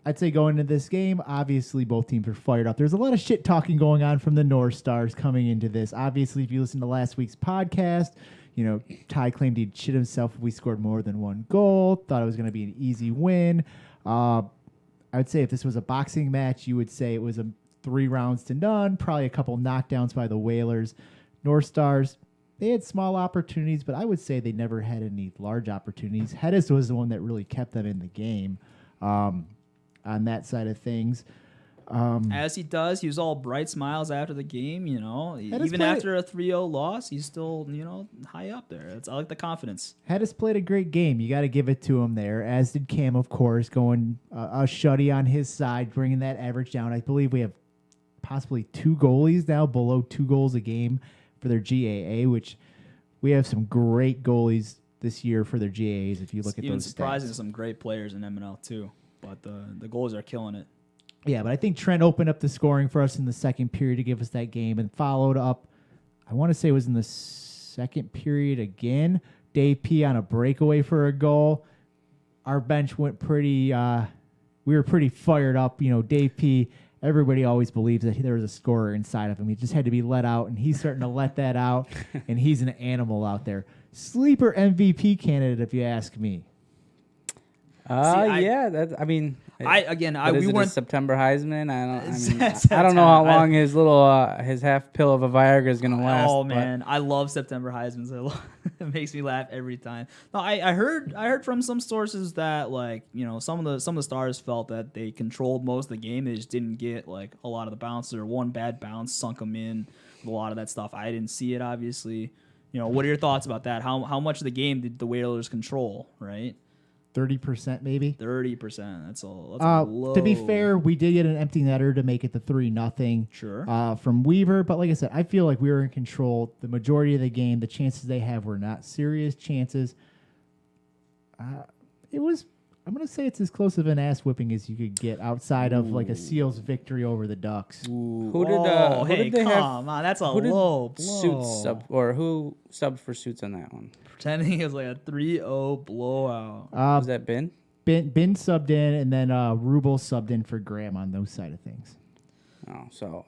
I'd say going into this game, obviously both teams are fired up. There's a lot of shit talking going on from the North Stars coming into this. Obviously, if you listen to last week's podcast, Ty claimed he'd shit himself if we scored more than one goal. Thought it was going to be an easy win. I would say if this was a boxing match, you would say it was a 3 rounds to none. Probably a couple knockdowns by the Whalers. North Stars, they had small opportunities, but I would say they never had any large opportunities. Hetes was the one that really kept them in the game on that side of things. As he does, he was all bright smiles after the game, Hetes even after a 3-0 loss, he's still, high up there. I like the confidence. Hetes played a great game. You got to give it to him there, as did Cam, of course, going a shutty on his side, bringing that average down. I believe we have possibly 2 goalies now below 2 goals a game for their GAA, which we have some great goalies this year for their GAAs if you look at even those surprising stats. some great players in MNL too, but the goalies are killing it. Yeah, but I think Trent opened up the scoring for us in the second period to give us that game and followed up, I want to say it was in the second period again, DaveP on a breakaway for a goal. Our bench went pretty, we were pretty fired up. DaveP, everybody always believes that there was a scorer inside of him. He just had to be let out, and he's starting to let that out, and he's an animal out there. Sleeper MVP candidate, if you ask me. We weren't September Heisman. I don't know how long his little his half pill of a Viagra is gonna last. Oh man, I love September Heisman's. It makes me laugh every time. No, I heard from some sources that some of the stars felt that they controlled most of the game. They just didn't get a lot of the bounces, or one bad bounce sunk them in. A lot of that stuff. I didn't see it, obviously. What are your thoughts about that? How much of the game did the Whalers control? Right. 30% maybe. 30%. That's low. To be fair, we did get an empty netter to make it the 3-0. Sure. From Weaver, but like I said, I feel like we were in control the majority of the game. The chances they have were not serious chances. It was. I'm gonna say it's as close of an ass whipping as you could get outside of a Seals victory over the Ducks. Who did they come have? on, that's a Who did low blow. Suits sub, or who subbed for Suits on that one? Pretending it was a 3-0 blowout. Was that Ben? Ben subbed in, and then Rubel subbed in for Graham on those side of things. Oh, so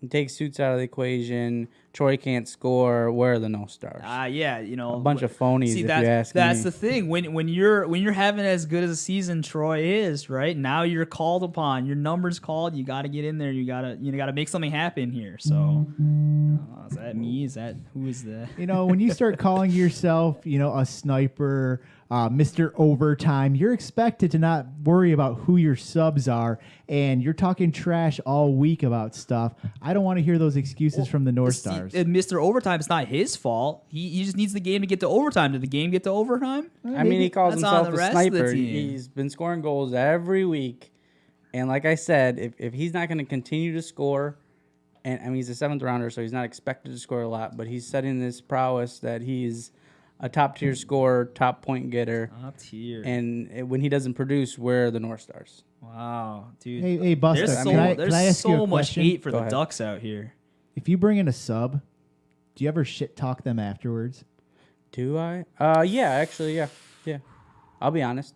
take Suits out of the equation. Troy can't score. Where are the no stars? A bunch of phonies. See, if that's, you ask that's me. the thing. When you're having as good as a season Troy is, right now you're called upon. Your number's called. You got to get in there. You gotta make something happen here. So, is that me? Who is that? When you start calling yourself, a sniper, Mr. Overtime, you're expected to not worry about who your subs are, and you're talking trash all week about stuff. I don't want to hear those excuses from the North Stars. Mr. Overtime, it's not his fault. He just needs the game to get to overtime. Did the game get to overtime? He calls That's on himself the a rest of the sniper. team. He's been scoring goals every week, and like I said, if he's not going to continue to score, and he's a 7th rounder, so he's not expected to score a lot, but he's setting this prowess that he's a top-tier scorer, top point getter. Top tier. And when he doesn't produce, where are the North Stars? Wow, dude. Hey, Buster, There's so much question? hate for Go the ahead. Ducks out here. If you bring in a sub, do you ever shit talk them afterwards? Do I? Yeah, actually, yeah. I'll be honest.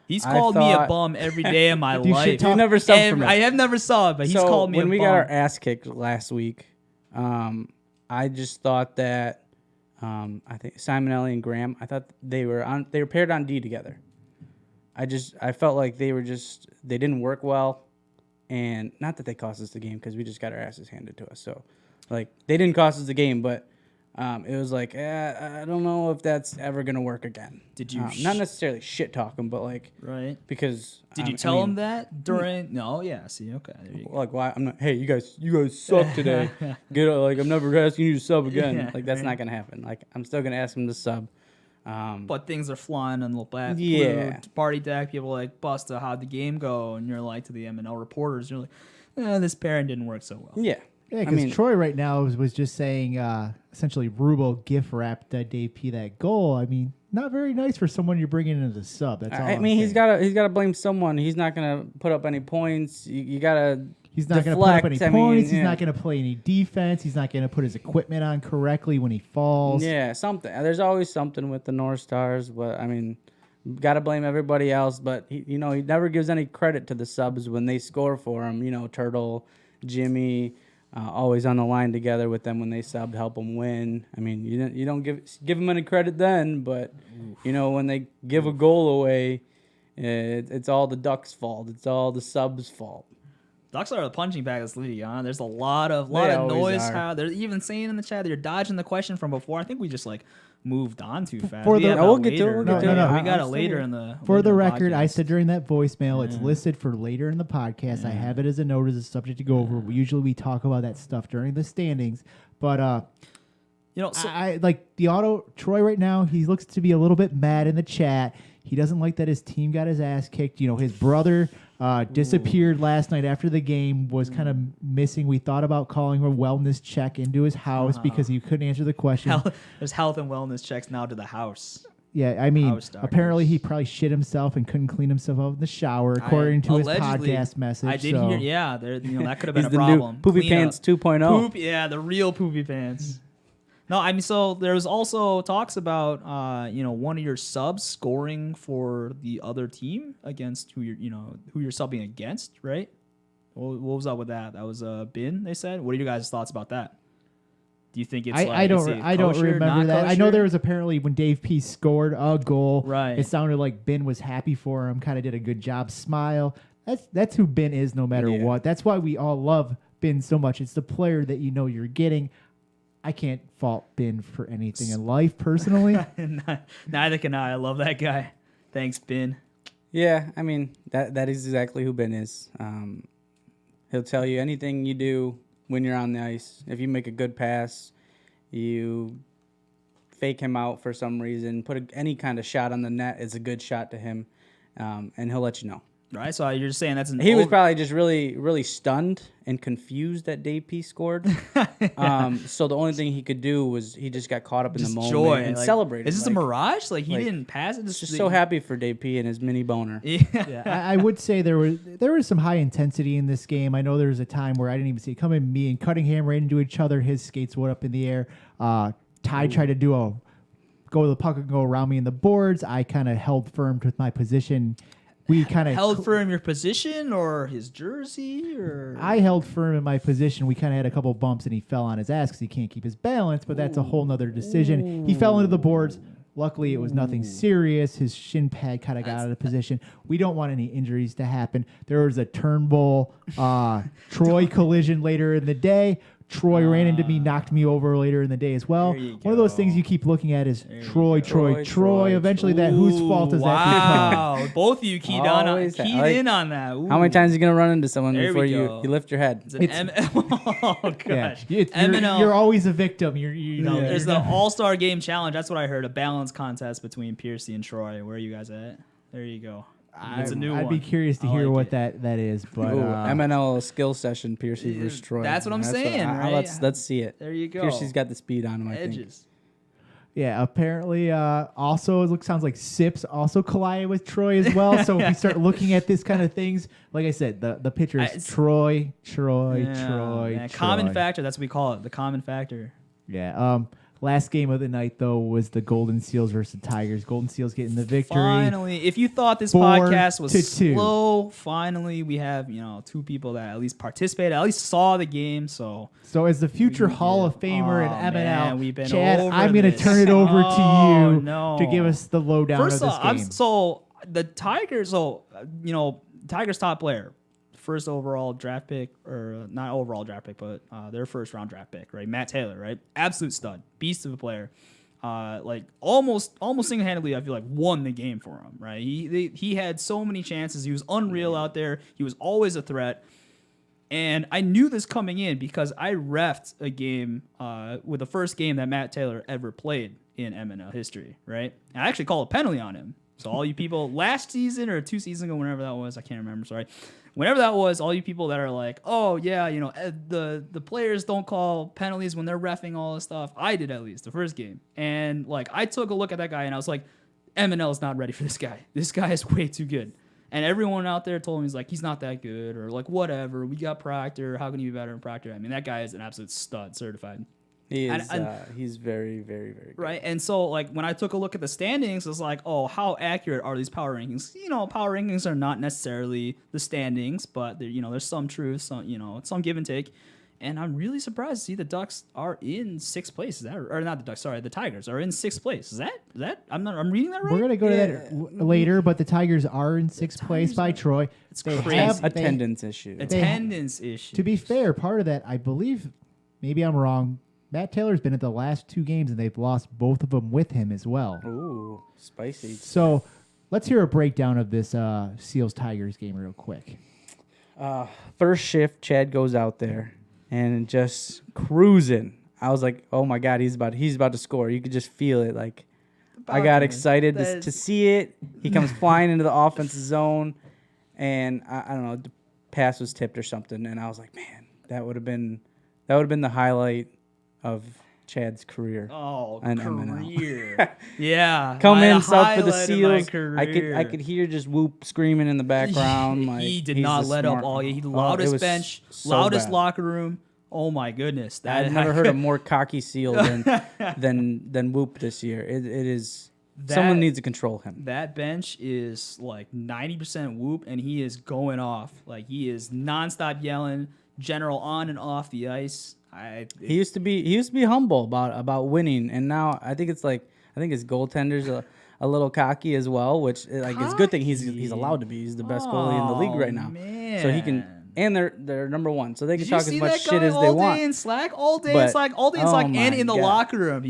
He's I called me a thought- bum every day of my Do you life. shit talk- You never subbed for me. I have never saw it, but he's So called me a bum. when we got our ass kicked last week, I just thought that I think Simon Ellie and Graham, I thought they were paired on D together. I felt like they didn't work well, and not that they cost us the game because we just got our asses handed to us. So they didn't cost us the game, but it was I don't know if that's ever gonna work again. Did you not necessarily shit talk them, but right? because Did you tell him that during? No, yeah. See, okay. There you go. why I'm not? Hey, you guys suck today. I'm never asking you to sub again. Yeah, That's not gonna happen. I'm still gonna ask him to sub. But things are flying on the black Yeah. party deck. People are like, Busta, how'd the game go? And you're like, to the MNL reporters, you're like, this pairing didn't work so well. Yeah. Yeah, because Troy right now was just saying essentially Rubel gift wrapped DaveP that goal. I mean, not very nice for someone you're bringing in as a sub. That's all. he's gotta blame someone. He's not gonna put up any points. You gotta. He's not going to put up any points. He's not going to play any defense. He's not going to put his equipment on correctly when he falls. Yeah, something. There's always something with the North Stars, but gotta blame everybody else. But he never gives any credit to the subs when they score for him. Turtle, Jimmy, always on the line together with them when they subbed, help them win. I mean, you don't give them any credit then, but when they give a goal away, it's all the Ducks' fault. It's all the subs' fault. Ducks are the punching bag of this league, huh? There's a lot of They always noise. are. They're even saying in the chat that you're dodging the question from before. I think we just moved on too fast. For the- have No, that we'll get to it, later. we'll get to it. Yeah, No, we got it I'm later still in the. For later the in record, I podcast. said during that voicemail, it's listed for later in the podcast. I have it as a note as a subject to go over. Usually we talk about that stuff during the standings, but So, I like the Otto Troy right now. He looks to be a little bit mad in the chat. He doesn't like that his team got his ass kicked. His brother disappeared last night after the game, was kind of missing. We thought about calling a wellness check into his house because he couldn't answer the question. there's health and wellness checks now to the house. Yeah, I mean, House doctors. apparently he probably shit himself and couldn't clean himself up in the shower, according to his Allegedly, podcast message. I did so. hear. Yeah, that could have been He's a the problem. new Poopy Clean Pants up. 2.0. Poop, yeah, the real poopy pants. No, I mean, so there's also talks about, one of your subs scoring for the other team against who you're subbing against, right? What was up with that? That was Bin, they said. What are you guys' thoughts about that? Do you think it's I don't kosher, remember not that. I know kosher? there was apparently when DaveP scored a goal, Right. it sounded like Ben was happy for him, kind of did a good job, smile. That's who Ben is no matter Yeah. what. That's why we all love Ben so much. It's the player that you're getting. I can't fault Ben for anything in life personally. Neither can I. I love that guy. Thanks, Bin. Yeah, I mean, that is exactly who Ben is. He'll tell you anything you do when you're on the ice. If you make a good pass, you fake him out for some reason, put any kind of shot on the net, it's a good shot to him, and he'll let you know. Right, so you're just saying that's an He was probably just really, really stunned and confused that DaveP scored. So the only thing he could do was he just got caught up in just the moment joy and like, celebrated. Is this a mirage? Like he like, didn't pass it. Just so happy for DaveP and his mini boner. Yeah. Yeah, I would say there was some high intensity in this game. I know there was a time where I didn't even see it coming. Me and Cunningham ran into each other. His skates went up in the air. Ty tried to go to the puck and go around me in the boards. I kind of held firm with my position. We kind of held firm your position or his jersey or I held firm in my position. We kind of had a couple bumps and he fell on his ass because he can't keep his balance, but that's a whole nother decision. He fell into the boards. Luckily, it was nothing serious. His shin pad kind of got out of position. We don't want any injuries to happen. There was a Turnbull Troy collision later in the day. Troy ran into me, knocked me over later in the day as well. There you One of those go. things you keep looking at is Troy. Troy. Eventually, that whose fault is that become? Wow, both of you keyed Always in on that. Ooh. How many times are you going to run into someone There before we you go. lift your head? It's an oh gosh. Yeah, MNL. you're always a victim. You know. There's the All-Star Game Challenge. That's what I heard. A balance contest between Piercy and Troy. Where are you guys at? There you go. It's a new one. I'd be curious to I hear like what it. that is, but Ooh, MNL skill session, Piercy versus Troy. That's what I'm saying, right? Let's see it. There you go. Piercy's got the speed on him, I think. Edges. yeah, apparently also it sounds like Sips also collided with Troy as well. So if we start looking at this kind of things, like I said, the picture is Troy. Yeah, common factor. That's what we call it. The common factor. Yeah. Last game of the night though was the Golden Seals versus the Tigers. Golden Seals getting the victory. Finally, if you thought this 4-2. podcast was slow, finally we have two people that at least participated, at least saw the game. So as the future Hall of Famer in MNL, man, we've been Chad, over I'm going to this. turn it over to you No. to give us the lowdown First of this off, game. the Tigers. Tigers top player, first overall draft pick, or not overall draft pick, but their first round draft pick, right? Matt Taylor, right? Absolute stud, beast of a player. Almost single handedly, I feel like won the game for him, right? He had so many chances. He was unreal out there. He was always a threat. And I knew this coming in because I reffed a game with the first game that Matt Taylor ever played in MNL history, right? And I actually called a penalty on him. So all you people last season or 2 seasons ago, whenever that was, I can't remember, sorry. Whenever that was, all you people that are like, oh, yeah, the players don't call penalties when they're reffing all this stuff. I did at least the first game. And, I took a look at that guy and I was like, MNL is not ready for this guy. This guy is way too good. And everyone out there told me, he's not that good or, whatever. We got Proctor. How can you be better than Proctor? I mean, that guy is an absolute stud, certified. He is. He's very, very, very good. Right. And so, when I took a look at the standings, it's like, oh, how accurate are these power rankings? Power rankings are not necessarily the standings, but there's some truth, some give and take. And I'm really surprised to see the Ducks are in sixth place. Is that or not the Ducks? Sorry, the Tigers are in sixth place. Is that I'm reading that right? We're gonna go to that later, but the Tigers are in sixth place by Troy. It's They crazy. have- Attendance issue. Attendance issue. To be fair, part of that, I believe, maybe I'm wrong. Matt Taylor's been at the last 2 games, and they've lost both of them with him as well. Ooh, spicy. So let's hear a breakdown of this Seals-Tigers game real quick. First shift, Chad goes out there and just cruising. I was like, oh my God, he's about to score. You could just feel it. Like, I got excited to see it. He comes flying into the offensive zone, and I don't know, the pass was tipped or something, and I was like, man, that would have been the highlight of Chad's career. Oh, and career. Yeah. Come in, my sub for the highlight of my Seals. I career. could hear just Whoop screaming in the background. Like, he did he's not a let up smart- all game. He it loudest was bench, so loudest bad. locker room. Oh my goodness. I've never heard a more cocky Seal than Whoop this year. It is someone needs to control him. That bench is like 90% Whoop, and he is going off. Like, he is nonstop yelling, general on and off the ice. He used to be humble about winning, and now I think his goaltender's a little cocky as well, which it's a good thing he's allowed to be. He's the best goalie in the league right now, man. so he can. And they're number 1, so they can Did you talk as see much that shit guy as they all want. day in Slack, all day in But- Slack, oh and my in the God. locker room.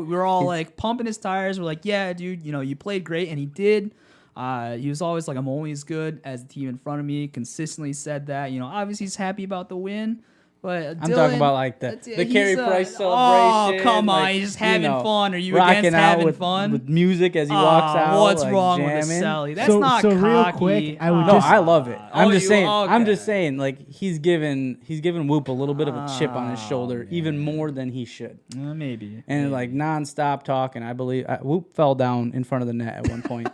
We're all like pumping his tires. We're like, yeah, dude, you played great, and he did. He was always like, I'm only as good as the team in front of me. Consistently said that. Obviously he's happy about the win. But I'm Dylan, talking about like the he's, Carey Price celebration. Oh, come on. like, He's just having fun. Are you rocking against out having with, fun? with music as he walks out? What's like, wrong jamming. with a Sally? That's not so cocky. real quick, I would No, just I love it. I'm just saying. I'm okay. just saying. Like he's given Whoop a little bit of a chip on his shoulder, even more than he should. Maybe. And like nonstop talking. I believe Whoop fell down in front of the net at one point,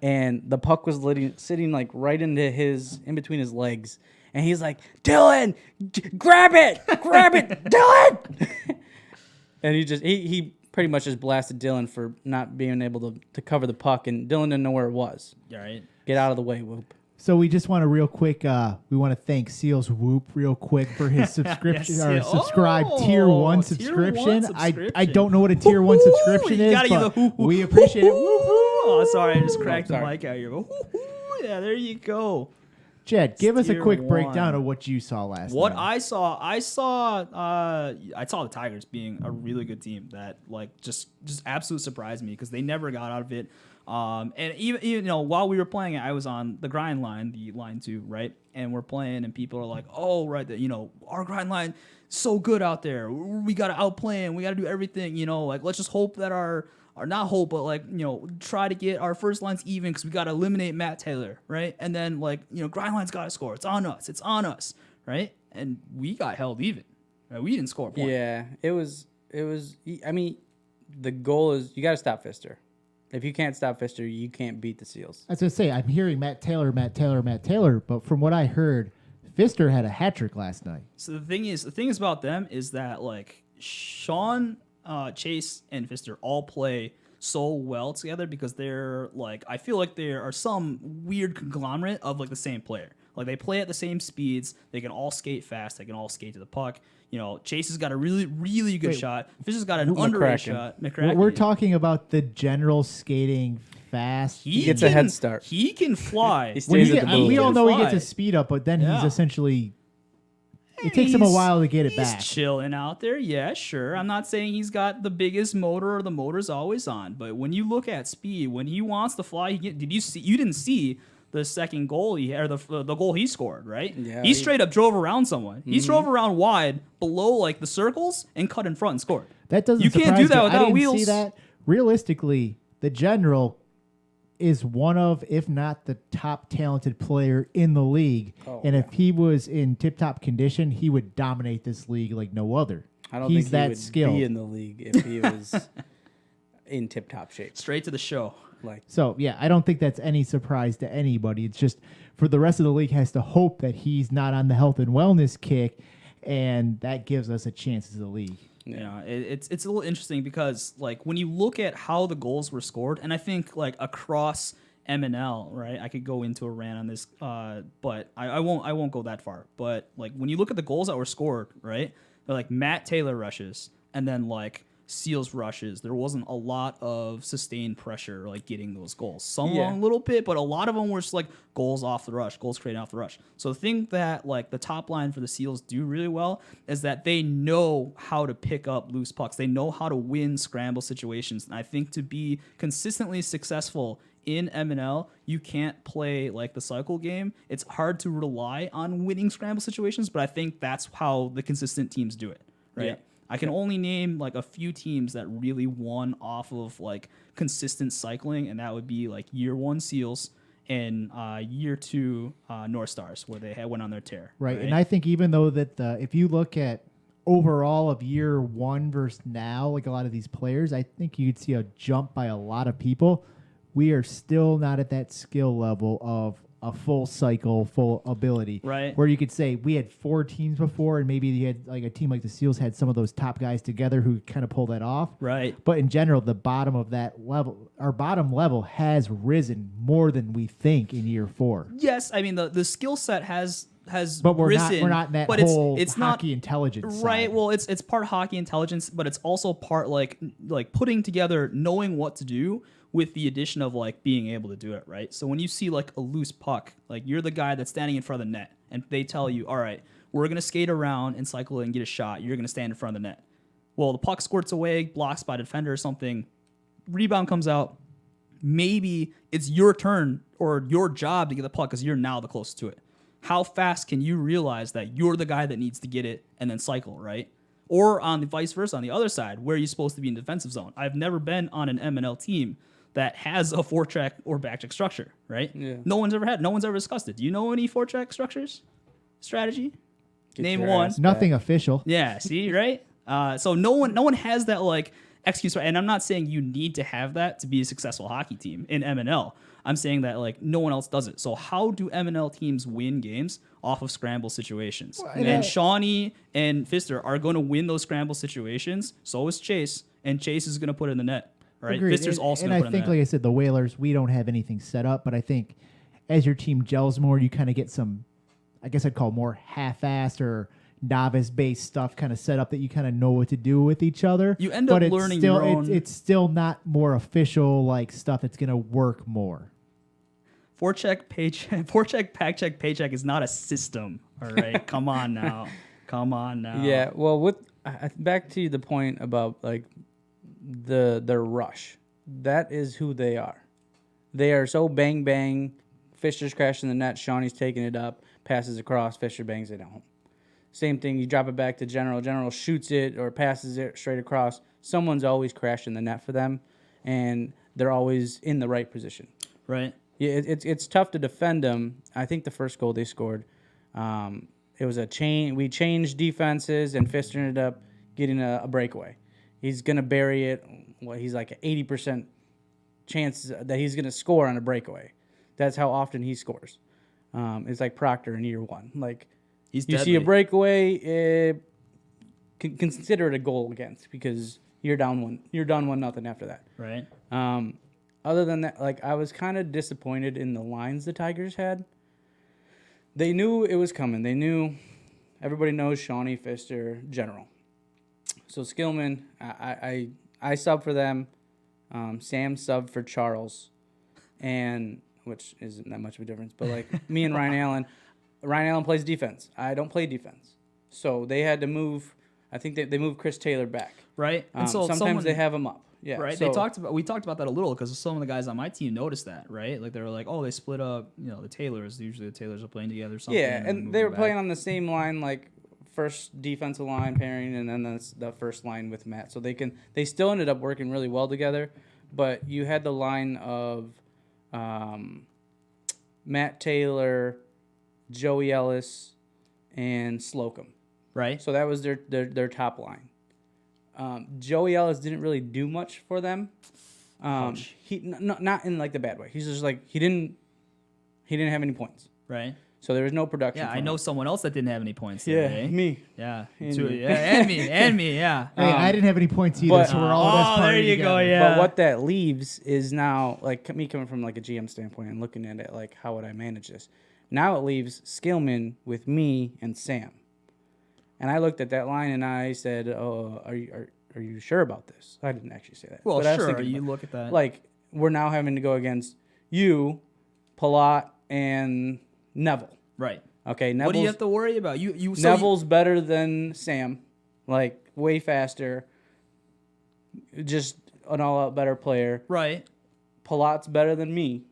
and the puck was sitting like right in between his legs. And he's like, Dylan, grab it, Dylan. And he pretty much just blasted Dylan for not being able to cover the puck, and Dylan didn't know where it was. Yeah, right. Get out of the way, Whoop. So we just want to real quick. We want to thank Seals Whoop real quick for his subscription or Yes, subscribe oh, tier 1 tier subscription. 1 I subscription. don't know what a tier 1 subscription You is, gotta give but the hoo-hoo. we appreciate it. Woohoo! Oh, sorry, I just cracked the sorry. mic out here. Woo-hoo. Yeah, there you go. Jed, give us a tier quick 1. breakdown of what you saw last What night. I saw the Tigers being a really good team that like just absolutely surprised me because they never got out of it. And even while we were playing it, I was on the grind line, the line 2, right? And we're playing, and people are like, "Oh, right, our grind line so good out there. We got to outplay and we got to do everything. Like let's just hope that our not hope, but like try to get our first lines even because we got to eliminate Matt Taylor, right? And then grind line's got to score. It's on us, right? And we got held even. Right? We didn't score a point. Yeah, it was. I mean, the goal is you got to stop Fister. If you can't stop Fister, you can't beat the Seals. I was going to say, I'm hearing Matt Taylor, but from what I heard, Fister had a hat trick last night. So the thing is about them is that like Sean, Chase, and Fister all play so well together because they're like I feel like there are some weird conglomerate of like the same player. Like they play at the same speeds. They can all skate fast. They can all skate to the puck. Chase has got a really, really good shot. Fisher's got an underrated shot. McCracken. We're talking about the general skating fast. He gets a head start. He can fly. He stays at the booth. We all can know he fly. gets a speed up, but then he's Yeah. essentially. It takes him a while to get it He's back. chilling out there. Yeah, sure. I'm not saying he's got the biggest motor or the motor's always on, but when you look at speed, when he wants to fly, you didn't see the second goal the goal he scored, right? Yeah, he straight up drove around someone. He drove around wide below like the circles and cut in front and scored. That doesn't. You can't surprise do that me. I without didn't wheels. See that realistically, the general is one of, if not the top talented player in the league. And if he was in tip-top condition, he would dominate this league like no other. I don't He's think that he would skilled. be in the league if he was in tip-top shape. Straight to the show. So, yeah, I don't think that's any surprise to anybody. It's just for the rest of the league has to hope that he's not on the health and wellness kick, and that gives us a chance as a league. Yeah, it's a little interesting because like when you look at how the goals were scored, and I think like across MNL, right? I could go into a rant on this, but I won't go that far. But like when you look at the goals that were scored, right? They're like Matt Taylor rushes and then like Seals rushes. There wasn't a lot of sustained pressure like getting those goals. Some a little bit, but a lot of them were just like goals off the rush, goals created off the rush. So the thing that like the top line for the Seals do really well is that they know how to pick up loose pucks. They know how to win scramble situations. And I think to be consistently successful in MNL, you can't play like the cycle game. It's hard to rely on winning scramble situations, but I think that's how the consistent teams do it, right? Yeah. I can only name like a few teams that really won off of like consistent cycling, and that would be like year 1 Seals and year 2 North Stars, where they went on their tear. Right. And I think even though that if you look at overall of year 1 versus now, like a lot of these players, I think you'd see a jump by a lot of people. We are still not at that skill level of a full cycle, full ability. Right. Where you could say we had 4 teams before, and maybe you had like a team like the Seals had some of those top guys together who kind of pull that off. Right. But in general, the bottom of that level, our bottom level has risen more than we think in year 4. Yes, I mean the skill set has But we're risen, not in that but whole it's hockey not, intelligence right? side. Well, it's part hockey intelligence, but it's also part like putting together, knowing what to do with the addition of like being able to do it, right? So when you see like a loose puck, like you're the guy that's standing in front of the net, and they tell you, all right, we're gonna skate around and cycle and get a shot. You're gonna stand in front of the net. Well, the puck squirts away, blocks by a defender or something. Rebound comes out. Maybe it's your turn or your job to get the puck because you're now the closest to it. How fast can you realize that you're the guy that needs to get it and then cycle, right? Or on the vice versa, on the other side, where you're supposed to be in defensive zone. I've never been on an MNL team that has a 4-track or back-check structure, right? Yeah. No one's ever discussed it. Do you know any 4-track structures? Strategy? Get Name your one. ass Nothing official. Yeah, see, right? So no one has that like excuse, right? And I'm not saying you need to have that to be a successful hockey team in MNL. I'm saying that like no one else does it. So how do MNL teams win games off of scramble situations? And Shawnee and Pfister are going to win those scramble situations. So is Chase, and Chase is going to put it in the net. Right, Agreed. Pfister's also and going to I put think, in the net. like I said, the Whalers, we don't have anything set up, but I think as your team gels more, you kind of get some, I guess I'd call more half-assed or novice-based stuff kind of set up that you kind of know what to do with each other. You end up but it's learning still, your own. It's still not more official like stuff that's going to work more. Forecheck, back check, paycheck is not a system. All right, come on now. Yeah, well, back to the point about like their rush. That is who they are. They are so bang bang. Fisher's crashing the net. Shawnee's taking it up, passes across. Fisher bangs it home. Same thing. You drop it back to General. General shoots it or passes it straight across. Someone's always crashing the net for them, and they're always in the right position. Right. Yeah, it's tough to defend them. I think the first goal they scored, it was a chain. We changed defenses, and Pfister ended up getting a breakaway. He's gonna bury it. Well, he's like an 80% chance that he's gonna score on a breakaway. That's how often he scores. It's like Proctor in year 1. Like He's you deadly. see a breakaway, consider it a goal against because you're down 1. You're down 1-0 after that. Right. Other than that, like I was kind of disappointed in the lines the Tigers had. They knew it was coming. They knew everybody knows Shawnee, Pfister, General. So Skillman, I sub for them. Sam subbed for Charles, and which isn't that much of a difference. But like me and Ryan Allen plays defense. I don't play defense, so they had to move. I think they moved Chris Taylor back. Right. And so sometimes they have him up. Yeah. Right. So, We talked about that a little because some of the guys on my team noticed that. Right. Like they were like, oh, they split up. You know, the Taylors. Usually the Taylors are playing together. Or something, yeah, and move they them were playing back. on the same line, like first defensive line pairing, and then the first line with Matt. So they still ended up working really well together. But you had the line of Matt Taylor, Joey Ellis, and Slocum. Right. So that was their top line. Joey Ellis didn't really do much for them. He not in like the bad way. He's just like he didn't have any points. Right. So there was no production. Yeah, I from know it. someone else that didn't have any points. Yeah, There, eh? me. Yeah, And two, me. yeah, and me, yeah. Hey, I didn't have any points either, but- so we're all this Oh, party there you go, together. yeah. But what that leaves is now, like me coming from like a GM standpoint and looking at it, like how would I manage this? Now it leaves Skillman with me and Sam. And I looked at that line and I said, "Oh, are you sure about this?" I didn't actually say that. Well, but I was sure. thinking You about- look at that. like we're now having to go against you, Palat, and Neville. right. Okay, What do you Neville's, have to worry about? So Neville's better than Sam, like way faster. Just an all-out better player. right. Palat's better than me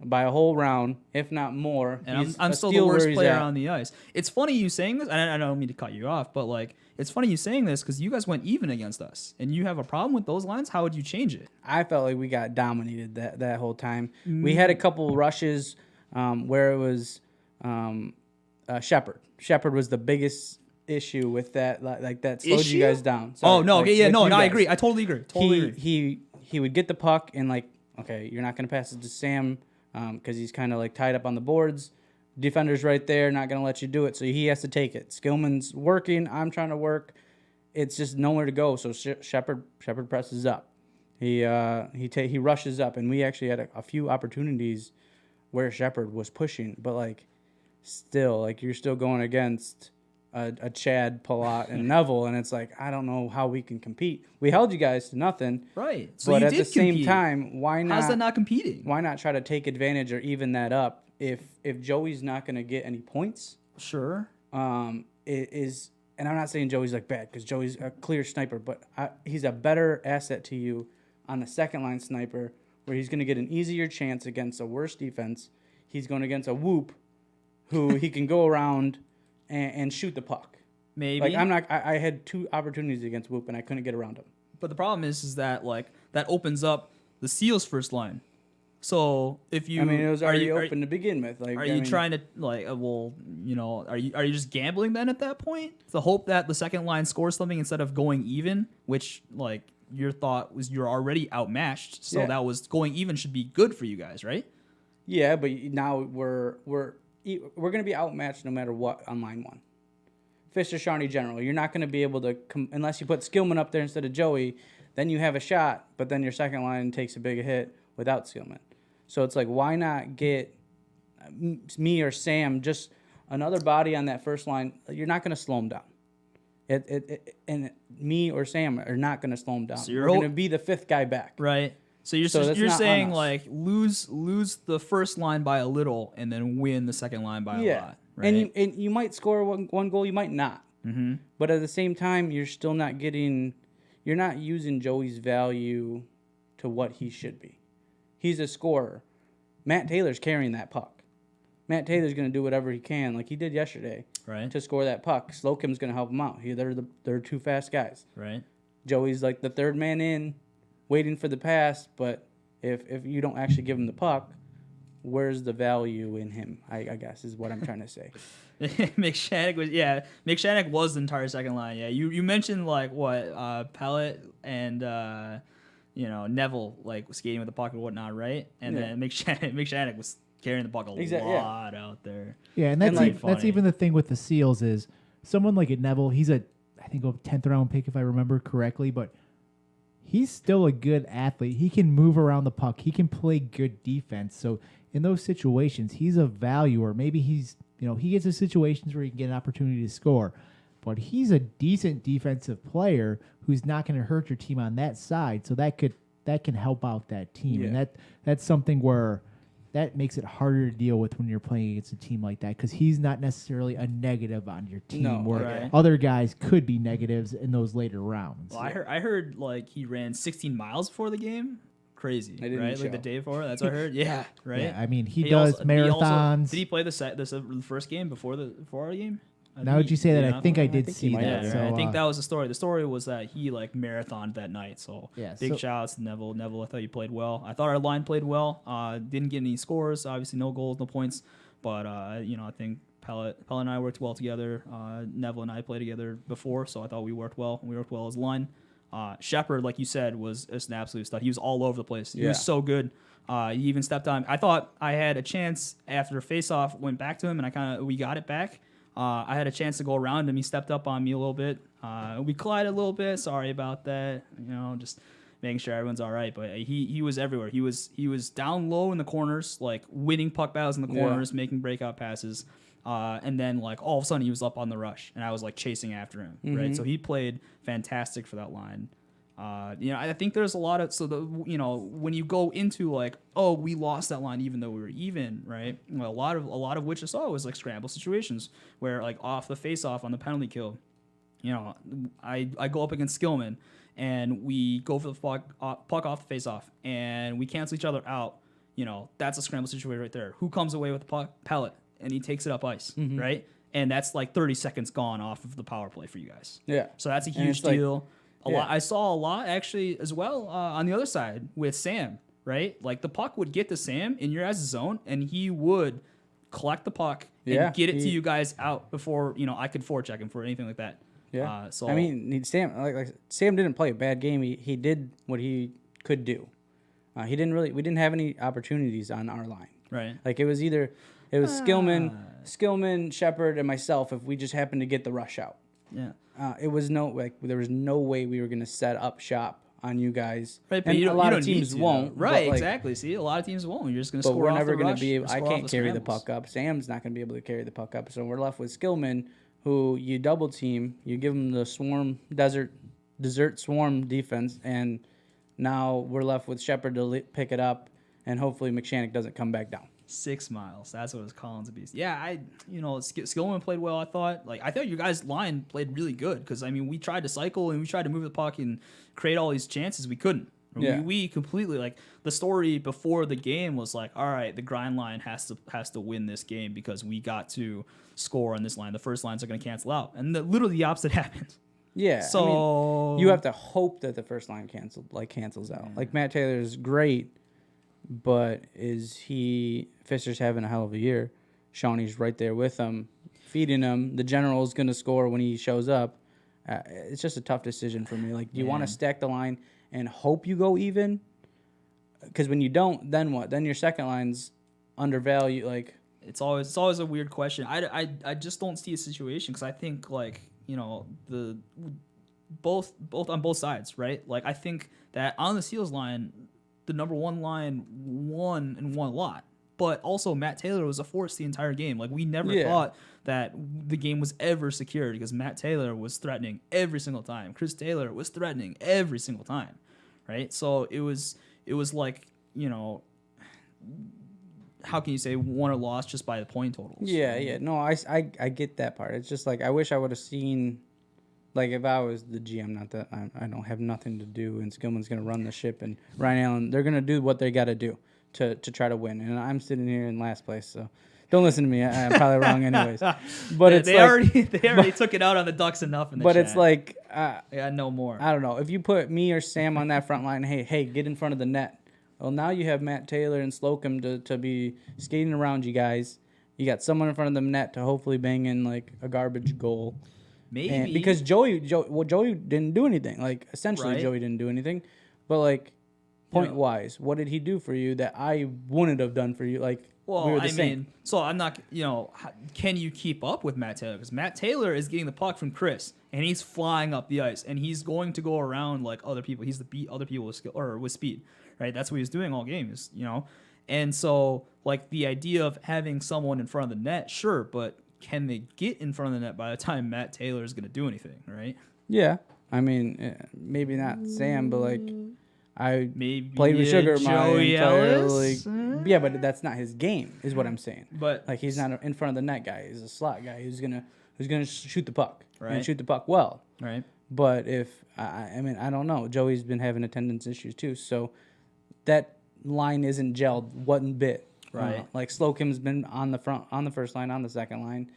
by a whole round, if not more. And He's I'm a still the steal worst where he's player at. on the ice. It's funny you saying this, and I don't mean to cut you off, but like it's funny you saying this because you guys went even against us, and you have a problem with those lines. How would you change it? I felt like we got dominated that whole time. Mm. We had a couple rushes where it was Shepard. Shepard was the biggest issue with that. Like that slowed Issue? you guys down. Oh Sorry, no, like, okay, yeah, with no, you I guys. agree. I totally agree. Totally agree. He would get the puck and like, okay, you're not going to pass it to Sam because he's kind of like tied up on the boards. Defender's right there, not going to let you do it, so he has to take it. Skillman's working. I'm trying to work. It's just nowhere to go. So Shepard presses up. He rushes up, and we actually had a few opportunities where Shepard was pushing, but like still, like you're still going against a Chad, Palat, and Neville, and it's like I don't know how we can compete. We held you guys to nothing, Right. So but you at did the same compete. time, why not? How's that not competing? Why not try to take advantage or even that up? If Joey's not going to get any points, Sure. it is, and I'm not saying Joey's like bad because Joey's a clear sniper, but he's a better asset to you on a second line sniper where he's going to get an easier chance against a worse defense. He's going against a whoop who he can go around and shoot the puck. Maybe. Like I had 2 opportunities against whoop and I couldn't get around him. But the problem is that like that opens up the Seals' first line. So if you, I mean, it was already are, open to begin with. Like, Are you trying to like? Well, you know, are you just gambling then at that point? The hope that the second line scores something instead of going even, which like your thought was you're already outmatched, so Yeah. that was going even should be good for you guys, right? Yeah, but now we're going to be outmatched no matter what on line 1. Fisher, Shawnee, General. You're not going to be able to unless you put Skillman up there instead of Joey. Then you have a shot, but then your second line takes a big hit without Skillman. So it's like, why not get me or Sam, just another body on that first line? You're not going to slow him down. And me or Sam are not going to slow him down. So you're We're going to be the 5th guy back. Right. So you're So that's you're not saying on us. like lose the first line by a little and then win the second line by a lot, right? And you might score one goal, you might not. Mm-hmm. But at the same time, you're still not getting, you're not using Joey's value to what he should be. He's a scorer. Matt Taylor's carrying that puck. Matt Taylor's going to do whatever he can, like he did yesterday, Right. to score that puck. Slocum's going to help him out. They're 2 fast guys. Right. Joey's like the 3rd man in, waiting for the pass. But if you don't actually give him the puck, where's the value in him? I guess is what I'm trying to say. Mick Shattuck was the entire second line. Yeah, you mentioned like what Pellet and Neville like skating with the puck and whatnot, right? And Yeah. then Mick Shattuck was carrying the puck a Yeah. lot out there. Yeah, and that's like- that's even the thing with the Seals is someone like a Neville. He's I think a 10th round pick if I remember correctly, but he's still a good athlete. He can move around the puck. He can play good defense. So in those situations, he's a value, or maybe he's he gets to situations where he can get an opportunity to score. But he's a decent defensive player who's not going to hurt your team on that side. So that can help out that team, and that's something where that makes it harder to deal with when you're playing against a team like that because he's not necessarily a negative on your team, No, where right. other guys could be negatives in those later rounds. Well, I heard like he ran 16 miles before the game. Crazy, I didn't right? show. Like the day before. That's what I heard. Yeah, right. Yeah, I mean, he does also- marathons. Did he play the first game before our game? Now that you say that, Yeah. I think I did think he see might that. have, So, I think that was the story. The story was that he like marathoned that night. So Yeah, big so- shout outs to Neville. Neville, I thought you played well. I thought our line played well. Didn't get any scores. Obviously, no goals, no points. But I think Pellet and I worked well together. Neville and I played together before, so I thought we worked well. We worked well as a line. Shepard, like you said, was an absolute stud. He was all over the place. He was Yeah. so good. He even stepped on. I thought I had a chance after face-off, went back to him, and we got it back. I had a chance to go around him. He stepped up on me a little bit. We collided a little bit. Sorry about that. Just making sure everyone's all right. But he was everywhere. He was down low in the corners, like winning puck battles in the corners, making breakout passes. And then like all of a sudden he was up on the rush, and I was like chasing after him. Right. So he played fantastic for that line. I think there's a lot of when you go into like, oh, we lost that line even though we were even, right? Well, a lot of which I saw was like scramble situations where like off the face-off on the penalty kill, I go up against Skillman and we go for the puck off the face-off and we cancel each other out. That's a scramble situation right there. Who comes away with the puck? Pellet, and he takes it up ice, right? And that's like 30 seconds gone off of the power play for you guys. Yeah. So that's a huge deal. I saw a lot actually as well on the other side with Sam, right? Like the puck would get to Sam in your guys' zone, and he would collect the puck and get it to you guys out before I could forecheck him for anything like that. Yeah. Sam Sam didn't play a bad game. He did what he could do. We didn't have any opportunities on our line. Right. Like it was Skillman, Shepard, and myself if we just happened to get the rush out. Yeah. There was no way we were going to set up shop on you guys. Right, but and a lot of teams won't. Right, exactly. See, a lot of teams won't. You're just going to score we're off never the going rush. to be able. I can't carry the scrambles. puck up. Sam's not going to be able to carry the puck up. So we're left with Skillman, who you double team, you give him the desert swarm defense, and now we're left with Shepard to pick it up, and hopefully McShannock doesn't come back down. 6 miles. That's what it was calling to be. Yeah, Skillman played well. I thought you guys' line played really good because we tried to cycle and we tried to move the puck and create all these chances. We couldn't. We completely the story before the game was like, all right, the grind line has to win this game because we got to score on this line. The first lines are going to cancel out, and literally the opposite happened. Yeah. So you have to hope that the first line cancels out. Like Matt Taylor is great. But Fisher's having a hell of a year. Shawnee's right there with him, feeding him. The general's going to score when he shows up. It's just a tough decision for me. Like, do you want to stack the line and hope you go even? Because when you don't, then what? Then your second line's undervalued. Like, it's always a weird question. I just don't see a situation because I think both on both sides, right? Like I think that on the Seals line, the number one line won a lot. But also Matt Taylor was a force the entire game. Like we never thought that the game was ever secured because Matt Taylor was threatening every single time. Chris Taylor was threatening every single time, right? So it was like, how can you say won or lost just by the point totals? Yeah. No, I get that part. It's just like I wish I would have seen. Like, if I was the GM, not that I don't have nothing to do, and Skillman's going to run the ship, and Ryan Allen, they're going to do what they got to do to try to win. And I'm sitting here in last place, so don't listen to me. I'm probably wrong anyways. But they already took it out on the Ducks enough in the chat. It's like... I got no more. I don't know. If you put me or Sam on that front line, hey, get in front of the net. Well, now you have Matt Taylor and Slocum to be skating around you guys. You got someone in front of the net to hopefully bang in, like, a garbage goal. Maybe. And because Joey didn't do anything. Like, essentially, Joey didn't do anything. But, like, point-wise, what did he do for you that I wouldn't have done for you? Like, we were the same. So I'm not, can you keep up with Matt Taylor? Because Matt Taylor is getting the puck from Chris, and he's flying up the ice, and he's going to go around like other people. He's beat other people with skill or with speed, right? That's what he's doing all game, And so, like, the idea of having someone in front of the net, sure, but can they get in front of the net by the time Matt Taylor is going to do anything, right? Yeah. I mean, maybe not Sam, but, like, I maybe played with Sugar Joey Ellis? Yeah, but that's not his game, is what I'm saying. But like, he's not in front of the net guy. He's a slot guy who's gonna shoot the puck and shoot the puck well. Right. But if I don't know. Joey's been having attendance issues too, so that line isn't gelled one bit. Right. Like Slocum's been on the first line, on the second line.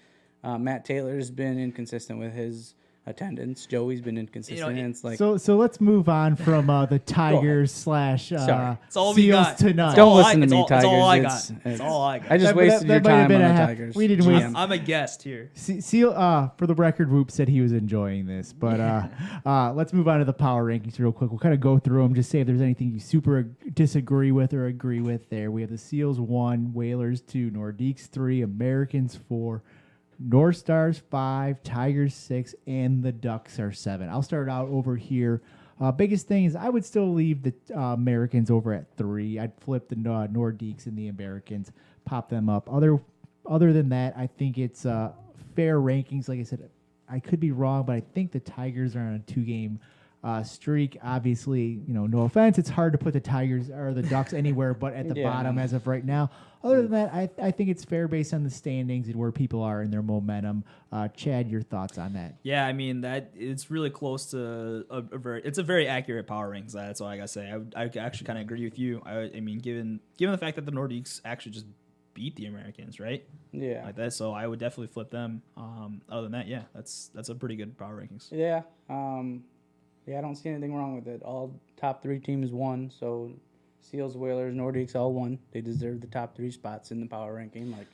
Matt Taylor's been inconsistent with his attendance. Joey's been inconsistent. and it's like so let's move on from the Tigers slash Sorry. It's all we Seals got. tonight. Don't listen to it's me, all, It's all I got. Tigers. It's all I got. I just That- wasted your that might have time been on a the half- Tigers. we didn't waste- GM. I'm a guest here. Seal, for the record, Whoop said he was enjoying this, but let's move on to the power rankings real quick. We'll kind of go through them, just say if there's anything you super disagree with or agree with there. We have the Seals 1, Whalers 2, Nordiques 3, Americans 4, North Stars 5, Tigers 6, and the Ducks are 7. I'll start out over here. Biggest thing is I would still leave the Americans over at 3. I'd flip the Nordiques and the Americans, pop them up. Other than that, I think it's fair rankings. Like I said, I could be wrong, but I think the Tigers are on a 2-game streak. Obviously, no offense, it's hard to put the Tigers or the Ducks anywhere but at the Yeah. bottom as of right now. Other than that, I think it's fair based on the standings and where people are in their momentum. Chad, your thoughts on that? Yeah, I mean that it's really close to it's a very accurate power rankings. That's all I gotta say. I actually kind of agree with you. I mean, given the fact that the Nordiques actually just beat the Americans, right? Yeah. Like that. So I would definitely flip them. Other than that, yeah, that's a pretty good power rankings. Yeah. I don't see anything wrong with it. All top 3 teams won, so Seals, Whalers, Nordiques all won. They deserve the top 3 spots in the power ranking. Like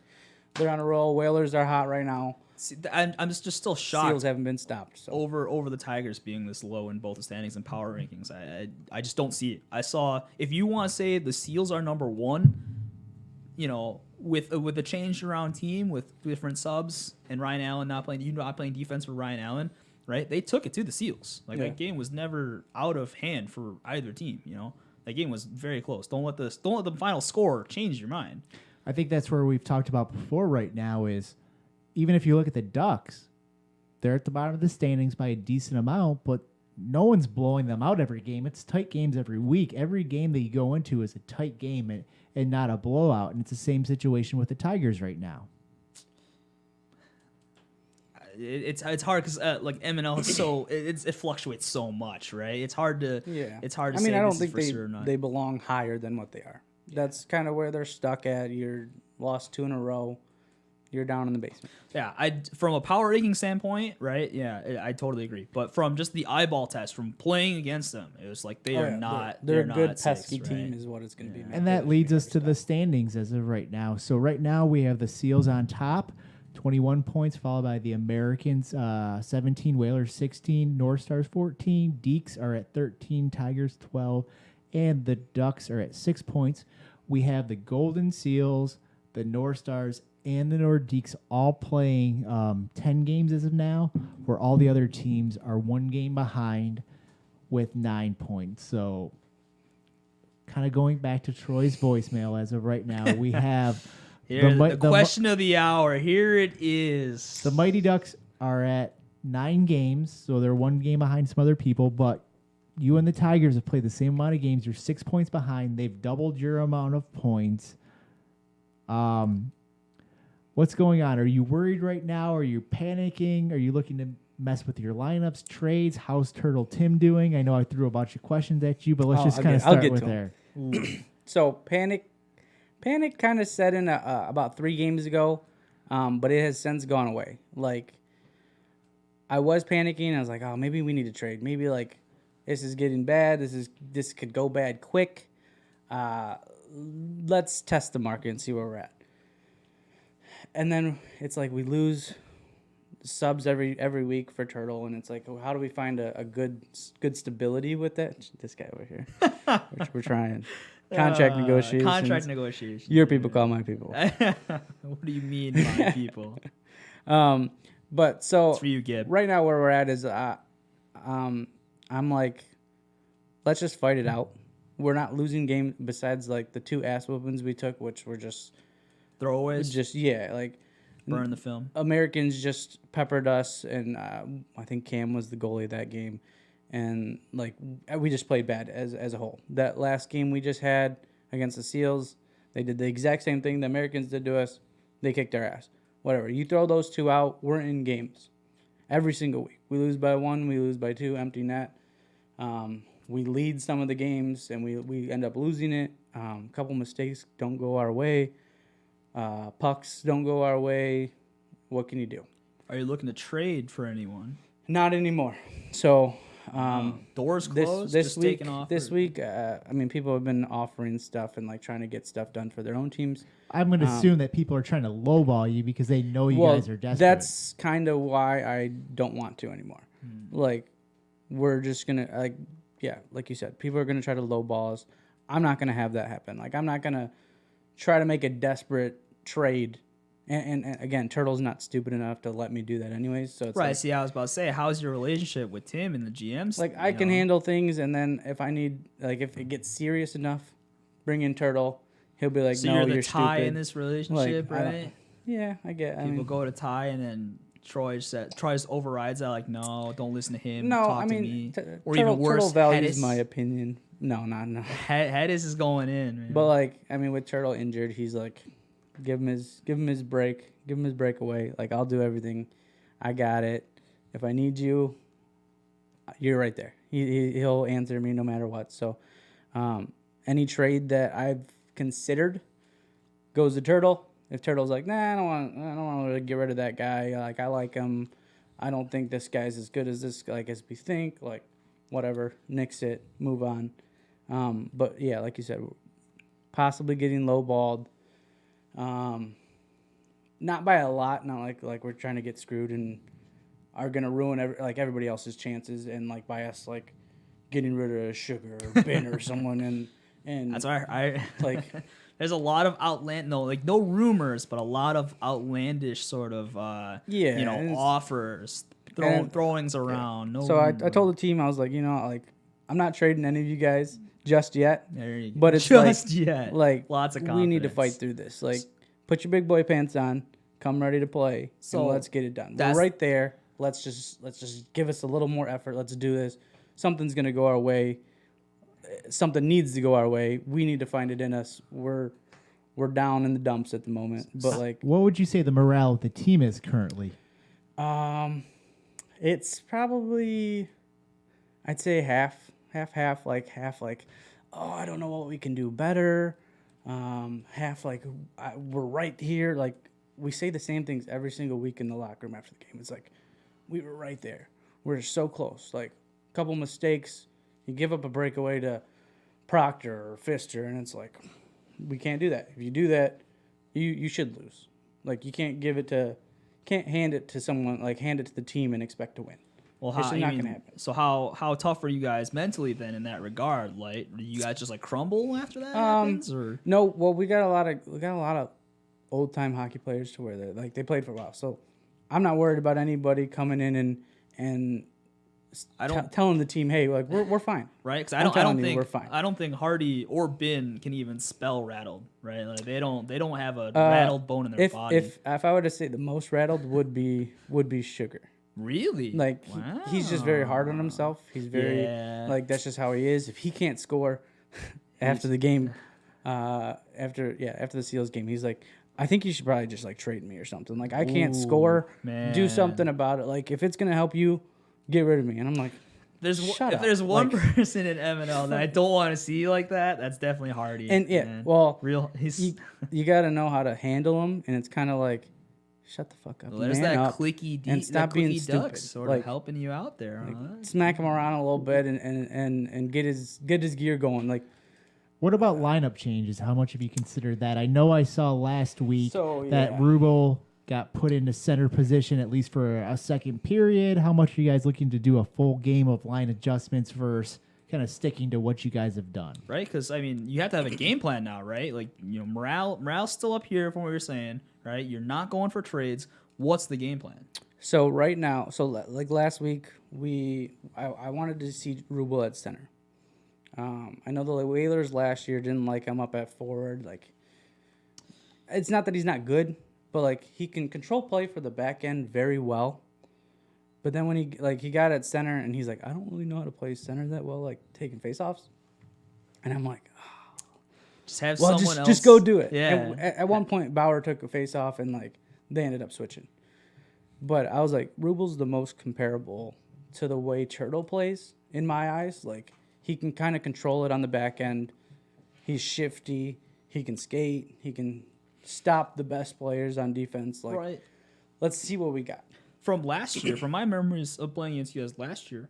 they're on a roll. Whalers are hot right now. See, I'm just still shocked. Seals haven't been stopped. So Over the Tigers being this low in both the standings and power rankings. I just don't see it. I saw, if you want to say the Seals are number 1, with a changed around team with different subs and Ryan Allen not playing defense for Ryan Allen, right? They took it to the Seals. Like that game was never out of hand for either team. That game was very close. Don't let the final score change your mind. I think that's where we've talked about before right now is even if you look at the Ducks, they're at the bottom of the standings by a decent amount, but no one's blowing them out every game. It's tight games every week. Every game that you go into is a tight game and not a blowout. And it's the same situation with the Tigers right now. It's hard because like MNL is so it fluctuates so much, right? It's hard to It's hard to say. I don't this is think for sure or not. they belong higher than what they are. That's kind of where they're stuck at. You're lost 2 in a row. You're down in the basement. Yeah, from a power ranking standpoint, right? Yeah, I totally agree. But from just the eyeball test, from playing against them, it was like they are not. They're a not good six, pesky team, right? is what it's going to be. And that leads us to the standings as of right now. So right now we have the Seals on top, 21 points, followed by the Americans, 17, Whalers 16, North Stars 14, Deeks are at 13, Tigers 12, and the Ducks are at 6 points. We have the Golden Seals, the North Stars, and the Nordiques all playing 10 games as of now, where all the other teams are 1 game behind with 9 points. So kind of going back to Troy's voicemail as of right now, we have The question of the hour. Here it is. the Mighty Ducks are at 9 games, so they're 1 game behind some other people, but you and the Tigers have played the same amount of games. You're 6 points behind. They've doubled your amount of points. What's going on? Are you worried right now? Are you panicking? Are you looking to mess with your lineups, trades? How's Turtle Tim doing? I know I threw a bunch of questions at you, but let's just kind of I'll start get with to there. So panic kind of set in about 3 games ago, but it has since gone away. Like I was panicking. I was like, oh, maybe we need to trade. Maybe like this is getting bad. This could go bad quick. Let's test the market and see where we're at. And then it's like we lose subs every week for Turtle, and it's like, well, how do we find a good stability with that? This guy over here, we're trying contract negotiations. Your people call my people. What do you mean, my people? But so It's for you, Gib. right now where we're at is I'm like, let's just fight it out. We're not losing games besides like the 2 ass whoopings we took, which were just Throwaways. like Burn the film. Americans just peppered us, and I think Cam was the goalie of that game, and like we just played bad as a whole. That last game we just had against the Seals, they did the exact same thing the Americans did to us. They kicked our ass. Whatever. You throw those 2 out, we're in games every single week. We lose by 1, we lose by 2, empty net. We lead some of the games, and we end up losing it. A couple mistakes don't go our way. Pucks don't go our way. What can you do? Are you looking to trade for anyone? Not anymore. So Doors closed. this just week. taking off. This week, I mean, people have been offering stuff and like trying to get stuff done for their own teams. I'm going to assume that people are trying to lowball you because they know you guys are desperate. That's kind of why I don't want to anymore. Like, we're just gonna like you said, people are gonna try to lowball us. I'm not gonna have that happen. Like, I'm not gonna try to make a desperate trade. And again, Turtle's not stupid enough to let me do that anyways. So it's Right. like, See, I was about to say, how's your relationship with Tim and the GMs? like, I can handle things, and then if I need, like, if it gets serious enough, bring in Turtle. He'll be like, so no, you're the you're tie stupid. in this relationship, Like, right? Yeah, I get. I People mean, go to Ty, and then Troy just overrides that, like, no, don't listen to him. no, talk I to mean, me. Or Turtle, even worse, Turtle values Hetes. my opinion. No. Hetes is going in, man. But like, I mean, with Turtle injured, he's like, give him his break, give him his breakaway. Like, I'll do everything. I got it. If I need you, you're right there. He'll answer me no matter what. So, any trade that I've considered goes to Turtle. If Turtle's like, nah, I don't want to get rid of that guy. Like, I like him. I don't think this guy's as good as this, like, as we think. Like, whatever, nix it, move on. But yeah, like you said, possibly getting lowballed. Not by a lot, not like we're trying to get screwed and are gonna ruin everybody else's chances, and like by us like getting rid of Sugar or Ben or someone, and that's why I like there's a lot of no rumors, but a lot of outlandish sort of offers, throwings around. No, so I told the team, I was like, like, I'm not trading any of you guys just yet. There you go. But it's just like, yet. Like, lots of we need to confidence. fight through this. Like, put your big boy pants on, come ready to play, So and let's get it done. We're right there. Let's just give us a little more effort. Let's do this. Something's gonna go our way. Something needs to go our way. We need to find it in us. We're down in the dumps at the moment. But like, what would you say the morale of the team is currently? it's probably, I'd say half. Like, oh, I don't know what we can do better. Half like, we're right here. Like, we say the same things every single week in the locker room after the game. It's like, we were right there. We're so close. Like, a couple mistakes. You give up a breakaway to Proctor or Pfister, and it's like, we can't do that. If you do that, you should lose. Like, you can't hand it to someone, like, hand it to the team and expect to win. Well, It's just not gonna happen. So how tough are you guys mentally then in that regard? Like, do you guys just like crumble after that happens, or No, well, we got a lot of old time hockey players to where they played for a while. So I'm not worried about anybody coming in and telling the team, hey, like, we're fine, right? Because I'm I telling don't you, think we're fine. I don't think Hardy or Ben can even spell rattled, right? Like they don't have a rattled bone in their body. If I were to say the most rattled would be Sugar. Really? Like, wow. he's just very hard on himself. He's very like, that's just how he is. If he can't score after the game, after the Seals game, he's like, I think you should probably just like trade me or something. Like, I can't score. Man. Do something about it. Like, if it's gonna help you, get rid of me. And I'm like, if there's one person in MNL that I don't want to see like that, that's definitely Hardy. And yeah, man. well, he's you got to know how to handle him, and it's kind of like, shut the fuck up. there's man that up, clicky and stop being stupid. ducks sort like, of helping you out there. like, Huh? smack him around a little bit and get his gear going. Like, What about lineup changes? How much have you considered that? I know I saw last week that yeah. Rubel got put into center position at least for a second period. How much are you guys looking to do a full game of line adjustments versus kind of sticking to what you guys have done? Right, because I mean, you have to have a game plan now, right? Like, morale's still up here from what you're saying, right? You're not going for trades. What's the game plan? so right now, like last week, I wanted to see Rubel at center. I know the Whalers last year didn't like him up at forward. Like, it's not that he's not good, but like, he can control play for the back end very well. But then when he got at center and he's like, I don't really know how to play center that well, like taking faceoffs. And I'm like, Just have well, someone else. just go do it. Yeah. And at one point, Bauer took a faceoff and like they ended up switching. But I was like, Rubel's the most comparable to the way Turtle plays in my eyes. Like, he can kind of control it on the back end. He's shifty. He can skate. He can stop the best players on defense. Like, Right. let's see what we got. from last year, from my memories of playing against you guys last year,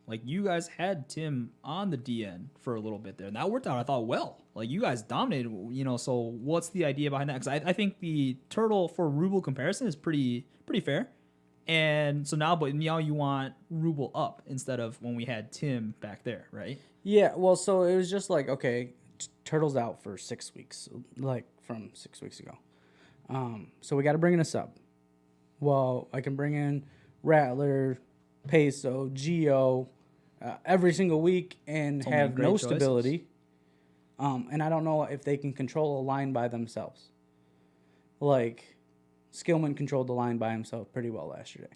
like you guys had Tim on the DN for a little bit there, and that worked out. I thought well, like you guys dominated, So what's the idea behind that? Because I think the turtle for Ruble comparison is pretty fair, and so now you want Ruble up instead of when we had Tim back there, right? Yeah, well, so it was just like, okay, Turtle's out for 6 weeks, like from 6 weeks ago. So we got to bring in a sub. Well, I can bring in Rattler, Peso, Geo every single week and So many have great no choices. stability. And I don't know if they can control a line by themselves. Like, Skillman controlled the line by himself pretty well yesterday.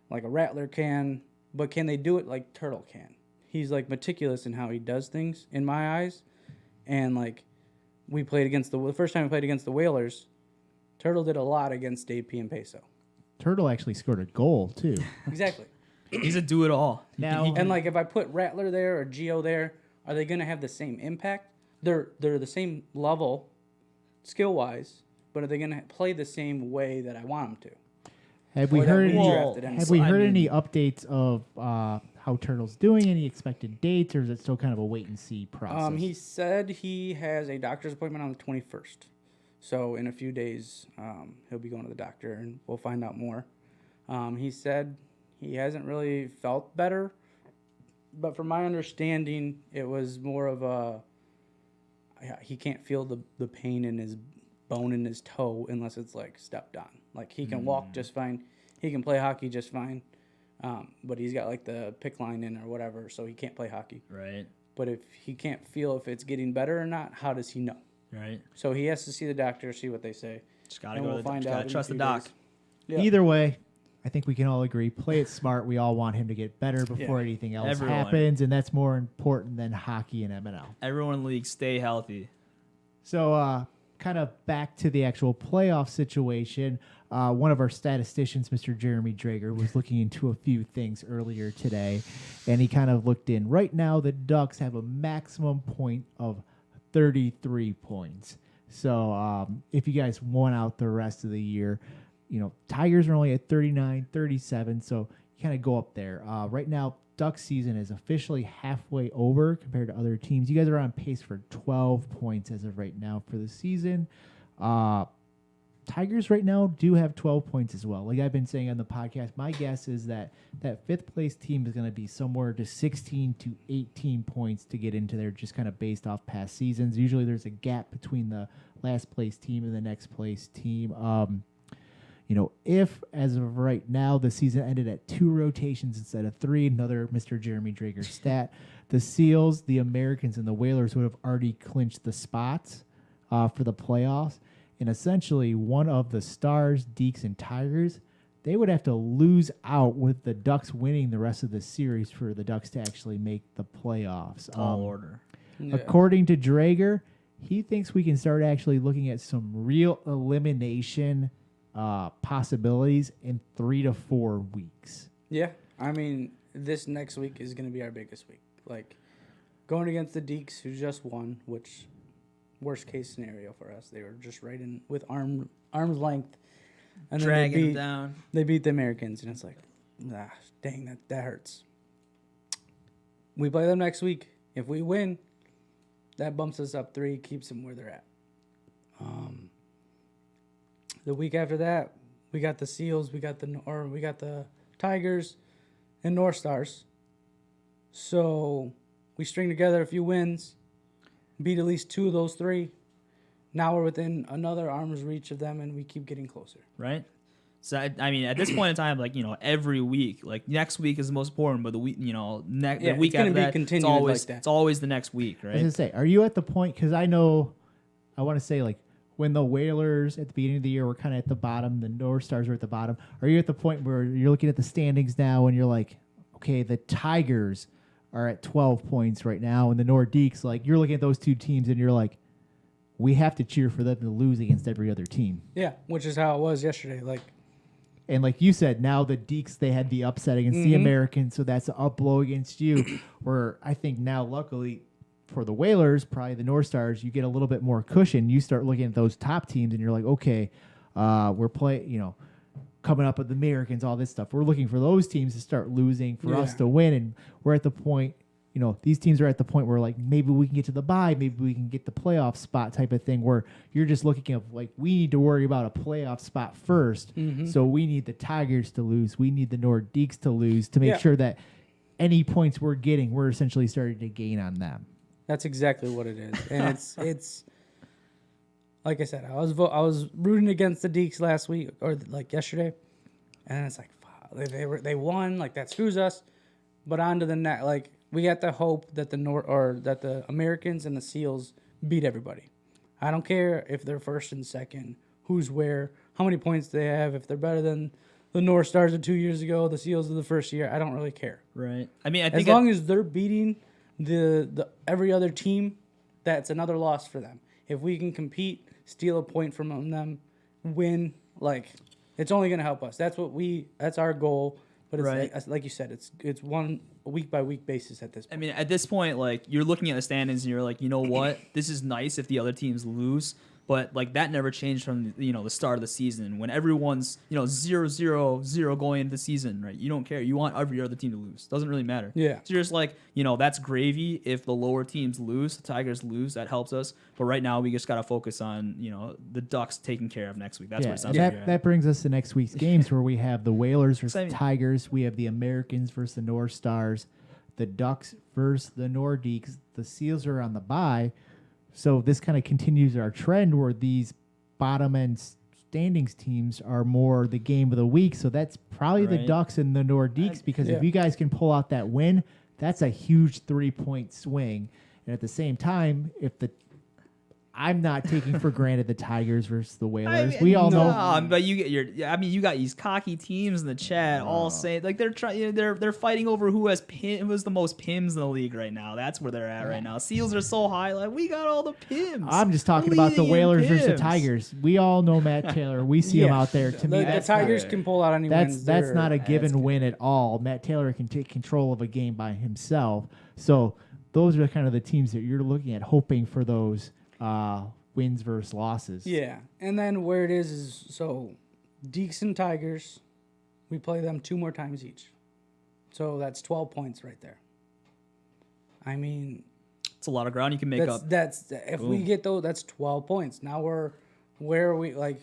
Like a Rattler can, but can they do it like Turtle can? He's like meticulous in how he does things in my eyes. And like we played against the first time we played against the Whalers, Turtle did a lot against DaveP and Peso. Turtle actually scored a goal too. Exactly. He's a do-it-all. Now, And like if I put Rattler there or Geo there, are they going to have the same impact? They're the same level skill wise, but are they going to play the same way that I want them to? have we Or that heard we any? drafted in. Have we I heard mean- any updates of how Turtle's doing? Any expected dates, or is it still kind of a wait and see process? He said he has a doctor's appointment on the 21st. So in a few days, he'll be going to the doctor, and we'll find out more. He said he hasn't really felt better, but from my understanding, it was more of he can't feel the pain in his bone in his toe unless it's like stepped on. Like he can walk just fine, he can play hockey just fine, but he's got like the pick line in or whatever, so he can't play hockey. Right. But if he can't feel if it's getting better or not, how does he know? Right. So he has to see the doctor, see what they say. Just gotta And go. we'll Just find out gotta in a trust the few doc. days. Yeah. Either way, I think we can all agree. Play it smart. We all want him to get better before Yeah. anything else Everyone. happens, and that's more important than hockey and MNL. Everyone in the league, stay healthy. So, kind of back to the actual playoff situation. One of our statisticians, Mr. Jeremy Drager, was looking into a few things earlier today, and he kind of looked in. Right now, the Ducks have a maximum point of 33 points. So, if you guys won out the rest of the year, Tigers are only at 39, 37, so you kind of go up there. Right now, Duck season is officially halfway over compared to other teams. You guys are on pace for 12 points as of right now for the season. Tigers right now do have 12 points as well. Like I've been saying on the podcast, my guess is that fifth place team is going to be somewhere to 16 to 18 points to get into there, just kind of based off past seasons. Usually there's a gap between the last place team and the next place team. If as of right now the season ended at 2 rotations instead of 3, another Mr. Jeremy Drager stat, the Seals, the Americans, and the Whalers would have already clinched the spots for the playoffs. And essentially, one of the Stars, Deeks, and Tigers, they would have to lose out with the Ducks winning the rest of the series for the Ducks to actually make the playoffs. Tall order. Yeah. According to Drager, he thinks we can start actually looking at some real elimination possibilities in 3 to 4 weeks. Yeah, I mean, this next week is going to be our biggest week. Like, going against the Deeks, who just won, which, worst case scenario for us, they were just right in with arm's length. And then Dragging them down. They beat the Americans, and it's like, dang, that hurts. We play them next week. If we win, that bumps us up 3, keeps them where they're at. The week after that, we got the Seals, we got the Tigers, and North Stars. So we string together a few wins, beat at least 2 of those 3. Now we're within another arm's reach of them, and we keep getting closer. Right. So I mean, at this point in time, like every week, like next week is the most important, but the week, the week it's gonna after be that, continued always like that. it's always the next week, I was right? gonna say, are you at the point? Because I know, I want to say like when the Whalers at the beginning of the year were kind of at the bottom, the North Stars were at the bottom. Are you at the point where you're looking at the standings now and you're like, okay, the Tigers are at 12 points right now, and the Nordiques, like you're looking at those 2 teams and you're like, we have to cheer for them to lose against every other team. Yeah, which is how it was yesterday. And like you said, now the Deeks, they had the upset against the Americans, so that's an up blow against you. Where I think now, luckily for the Whalers, probably the North Stars, you get a little bit more cushion. You start looking at those top teams, and you're like, okay, we're playing. coming up with the Americans, all this stuff. We're looking for those teams to start losing for us Yeah. to win, and we're at the point. These teams are at the point where like maybe we can get to the bye, maybe we can get the playoff spot type of thing. Where you're just looking at like we need to worry about a playoff spot first, so we need the Tigers to lose, we need the Nordiques to lose to make Yeah. sure that any points we're getting, we're essentially starting to gain on them. That's exactly what it is, and it's like I said, I was rooting against the Deeks last week or like yesterday, and it's like fuck, they won, like that screws us. But on to the net, like we got the hope that that the Americans and the Seals beat everybody. I don't care if they're first and second, who's where, how many points they have, if they're better than the North Stars of 2 years ago, the Seals of the first year. I don't really care. Right. I mean, I think As long as they're beating the every other team, that's another loss for them. If we can compete, steal a point from them, win, like it's only going to help us. That's our goal. But it's Right. like you said, it's one a week by week basis at this I point. mean, at this point, like you're looking at the standings and you're like, you know what? This is nice if the other teams lose, but like that never changed from the start of the season when everyone's 0-0-0 going into the season, right? You don't care. You want every other team to lose. Doesn't really matter. Yeah. So you're just like, that's gravy if the lower teams lose, the Tigers lose, that helps us. But right now we just got to focus on the Ducks taken care of next week. That's what it sounds like. That brings us to next week's games where we have the Whalers versus Same. the Tigers. We have the Americans versus the North Stars, the Ducks versus the Nordiques. The Seals are on the bye. So this kind of continues our trend where these bottom end standings teams are more the game of the week. So that's probably the Right. Ducks and the Nordiques because Yeah. if you guys can pull out that win, that's a huge 3-point swing. And at the same time, I'm not taking for granted the Tigers versus the Whalers. We all know. But you got these cocky teams in the chat all saying like they're trying. They're fighting over who has the most pims in the league right now. That's where they're at right now. Seals are so high. Like we got all the pims. I'm just talking about the Leading in Whalers versus the pims. Tigers. We all know Matt Taylor. We see him Yeah. out there. To me, the that's Tigers not, can pull out any wins. that's They're- not a given win at all. Matt Taylor can take control of a game by himself. So those are kind of the teams that you're looking at, hoping for those wins versus losses. Yeah, and then where it is so Deeks and Tigers, we play them 2 more times each. So that's 12 points right there. I mean, It's a lot of ground you can make up. that's if we get those, that's 12 points. Now where are we, like,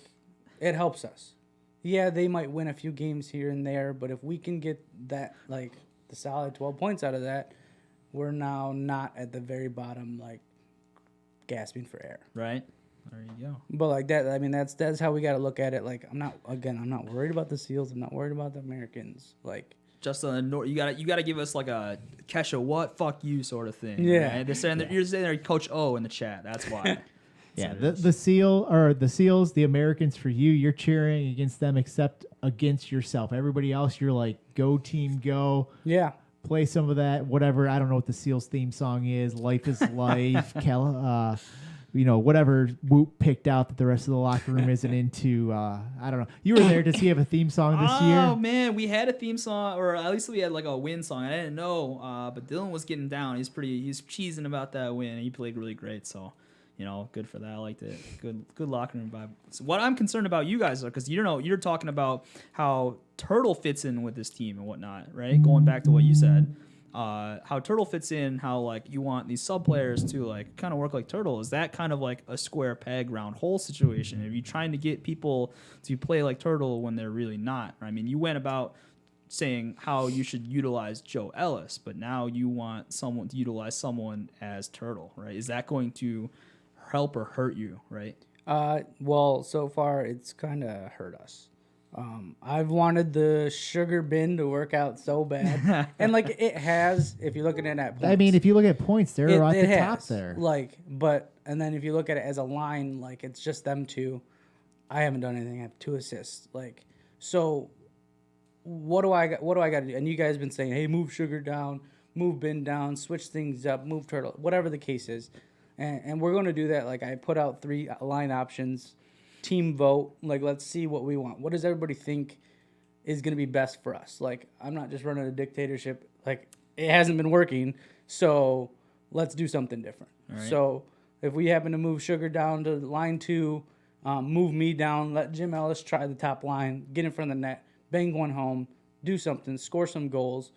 it helps us. Yeah, they might win a few games here and there, but if we can get that, like, the solid 12 points out of that, we're now not at the very bottom, like, gasping for air. Right. There you go. But like that, I mean, that's how we got to look at it. Like, I'm not worried about the Seals. I'm not worried about the Americans. Like, Just on the north, you gotta give us like a Kesha what fuck you sort of thing. Yeah. Right? They're saying that you're saying there Coach O in the chat. That's why. Yeah, the Seals, the Americans for you, you're cheering against them except against yourself. Everybody else, you're like, go team, go. yeah, Play some of that, whatever. I don't know what the Seals theme song is. Life is life. Whatever Whoop picked out that the rest of the locker room isn't into. I don't know. You were there. Does he have a theme song this year? Oh man, we had a theme song, or at least we had like a win song. I didn't know, but Dylan was getting down. He's cheesing about that win. He played really great, so good for that. I liked it. Good locker room vibe. So what I'm concerned about you guys are because you're talking about how Turtle fits in with this team and whatnot, right? Going back to what you said. How Turtle fits in, how like you want these sub players to like kind of work like Turtle. Is that kind of like a square peg round hole situation? Are you trying to get people to play like Turtle when they're really not? I mean, you went about saying how you should utilize Joe Ellis, but now you want someone to utilize someone as Turtle, right? Is that going to help or hurt you, right? well, so far it's kind of hurt us. I've wanted the sugar bin to work out so bad, and like it has. If you're looking at points, I mean, if you look at points, they're at the has. top there. Like, and then if you look at it as a line, like it's just them two. I haven't done anything. I have 2 assists. Like, so what do I got to do? And you guys been saying, hey, move sugar down, move bin down, switch things up, move Turtle, whatever the case is, and we're going to do that. Like, I put out 3 line options. Team vote, like, let's see what we want. What does everybody think is going to be best for us? Like, I'm not just running a dictatorship. Like, it hasn't been working, so let's do something different. Right. So if we happen to move sugar down to line 2 move me down, let Jim Ellis try the top line, get in front of the net, bang one home, do something, score some goals.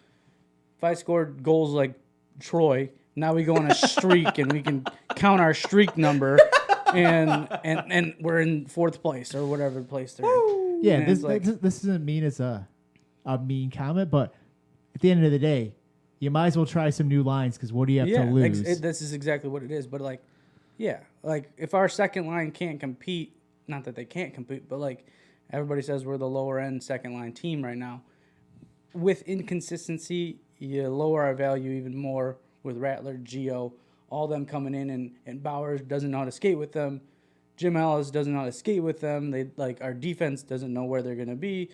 If I scored goals like Troy, now we go on a streak and we can count our streak number, and we're in 4th place or whatever place they're in. Yeah, And this it's like- this doesn't mean it's a mean comment, but at the end of the day, you might as well try some new lines because what do you have to lose? This is exactly what it is. But like, yeah, like if our second line can't compete, not that they can't compete, but like everybody says we're the lower end second line team right now. With inconsistency, you lower our value even more with Rattler, Gio, all them coming in, and Bowers doesn't know how to skate with them. Jim Ellis doesn't know how to skate with them. They like our defense doesn't know where they're gonna be.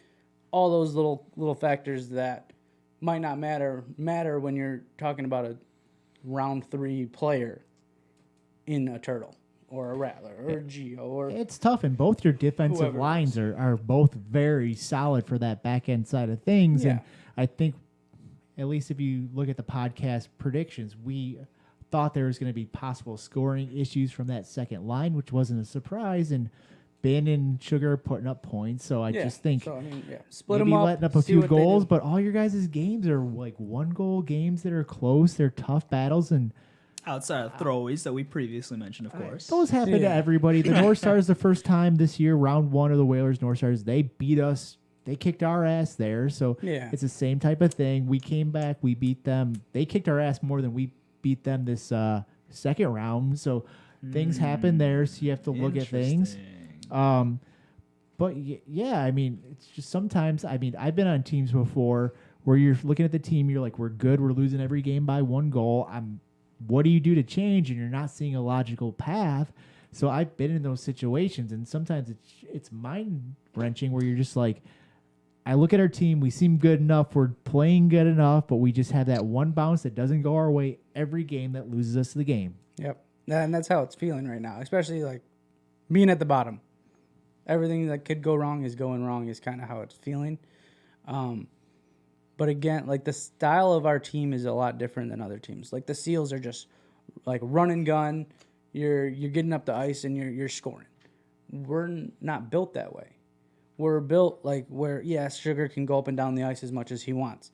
All those little factors that might not matter when you're talking about a round 3 player in a Turtle or a Rattler or a Gio or It's tough, and both your defensive Whoever it lines are both very solid for that back end side of things. And Yeah. I think, at least if you look at the podcast predictions, we thought there was going to be possible scoring issues from that second line, which wasn't a surprise. And Ben and Sugar are putting up points, so I just think so, I mean, split maybe them up, letting up a see few what they goals, do. but all your guys' games are like 1-goal games that are close. They're tough battles, and Outside of throwaways that we previously mentioned, of course. those happen to Yeah. everybody. The North Stars, the first time this year, round 1 of the Whalers North Stars, they beat us. They kicked our ass there, so Yeah. it's the same type of thing. We came back, we beat them. They kicked our ass more than we beat them this second round. So things happen there. So you have to look at things. But yeah, I mean, it's just sometimes. I mean, I've been on teams before where you're looking at the team, you're like, we're good, we're losing every game by 1 goal. What do you do to change? And you're not seeing a logical path. So I've been in those situations, and sometimes it's mind wrenching where you're just like, I look at our team, we seem good enough, we're playing good enough, but we just have that one bounce that doesn't go our way every game that loses us the game. Yep. And that's how it's feeling right now, especially like being at the bottom. Everything that could go wrong is going wrong is kind of how it's feeling. But again, like the style of our team is a lot different than other teams. Like the Seals are just like run and gun. You're getting up the ice and you're scoring. We're not built that way. We're built like where, yes, Sugar can go up and down the ice as much as he wants.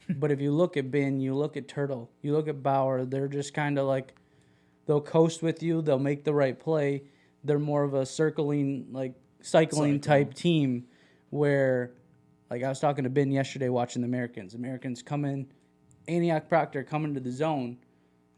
But if you look at Ben, you look at Turtle, you look at Bauer, they're just kind of like, they'll coast with you, they'll make the right play. They're more of a cycling type team where, like I was talking to Ben yesterday watching the Americans. Americans come in, Antioch Proctor coming to the zone,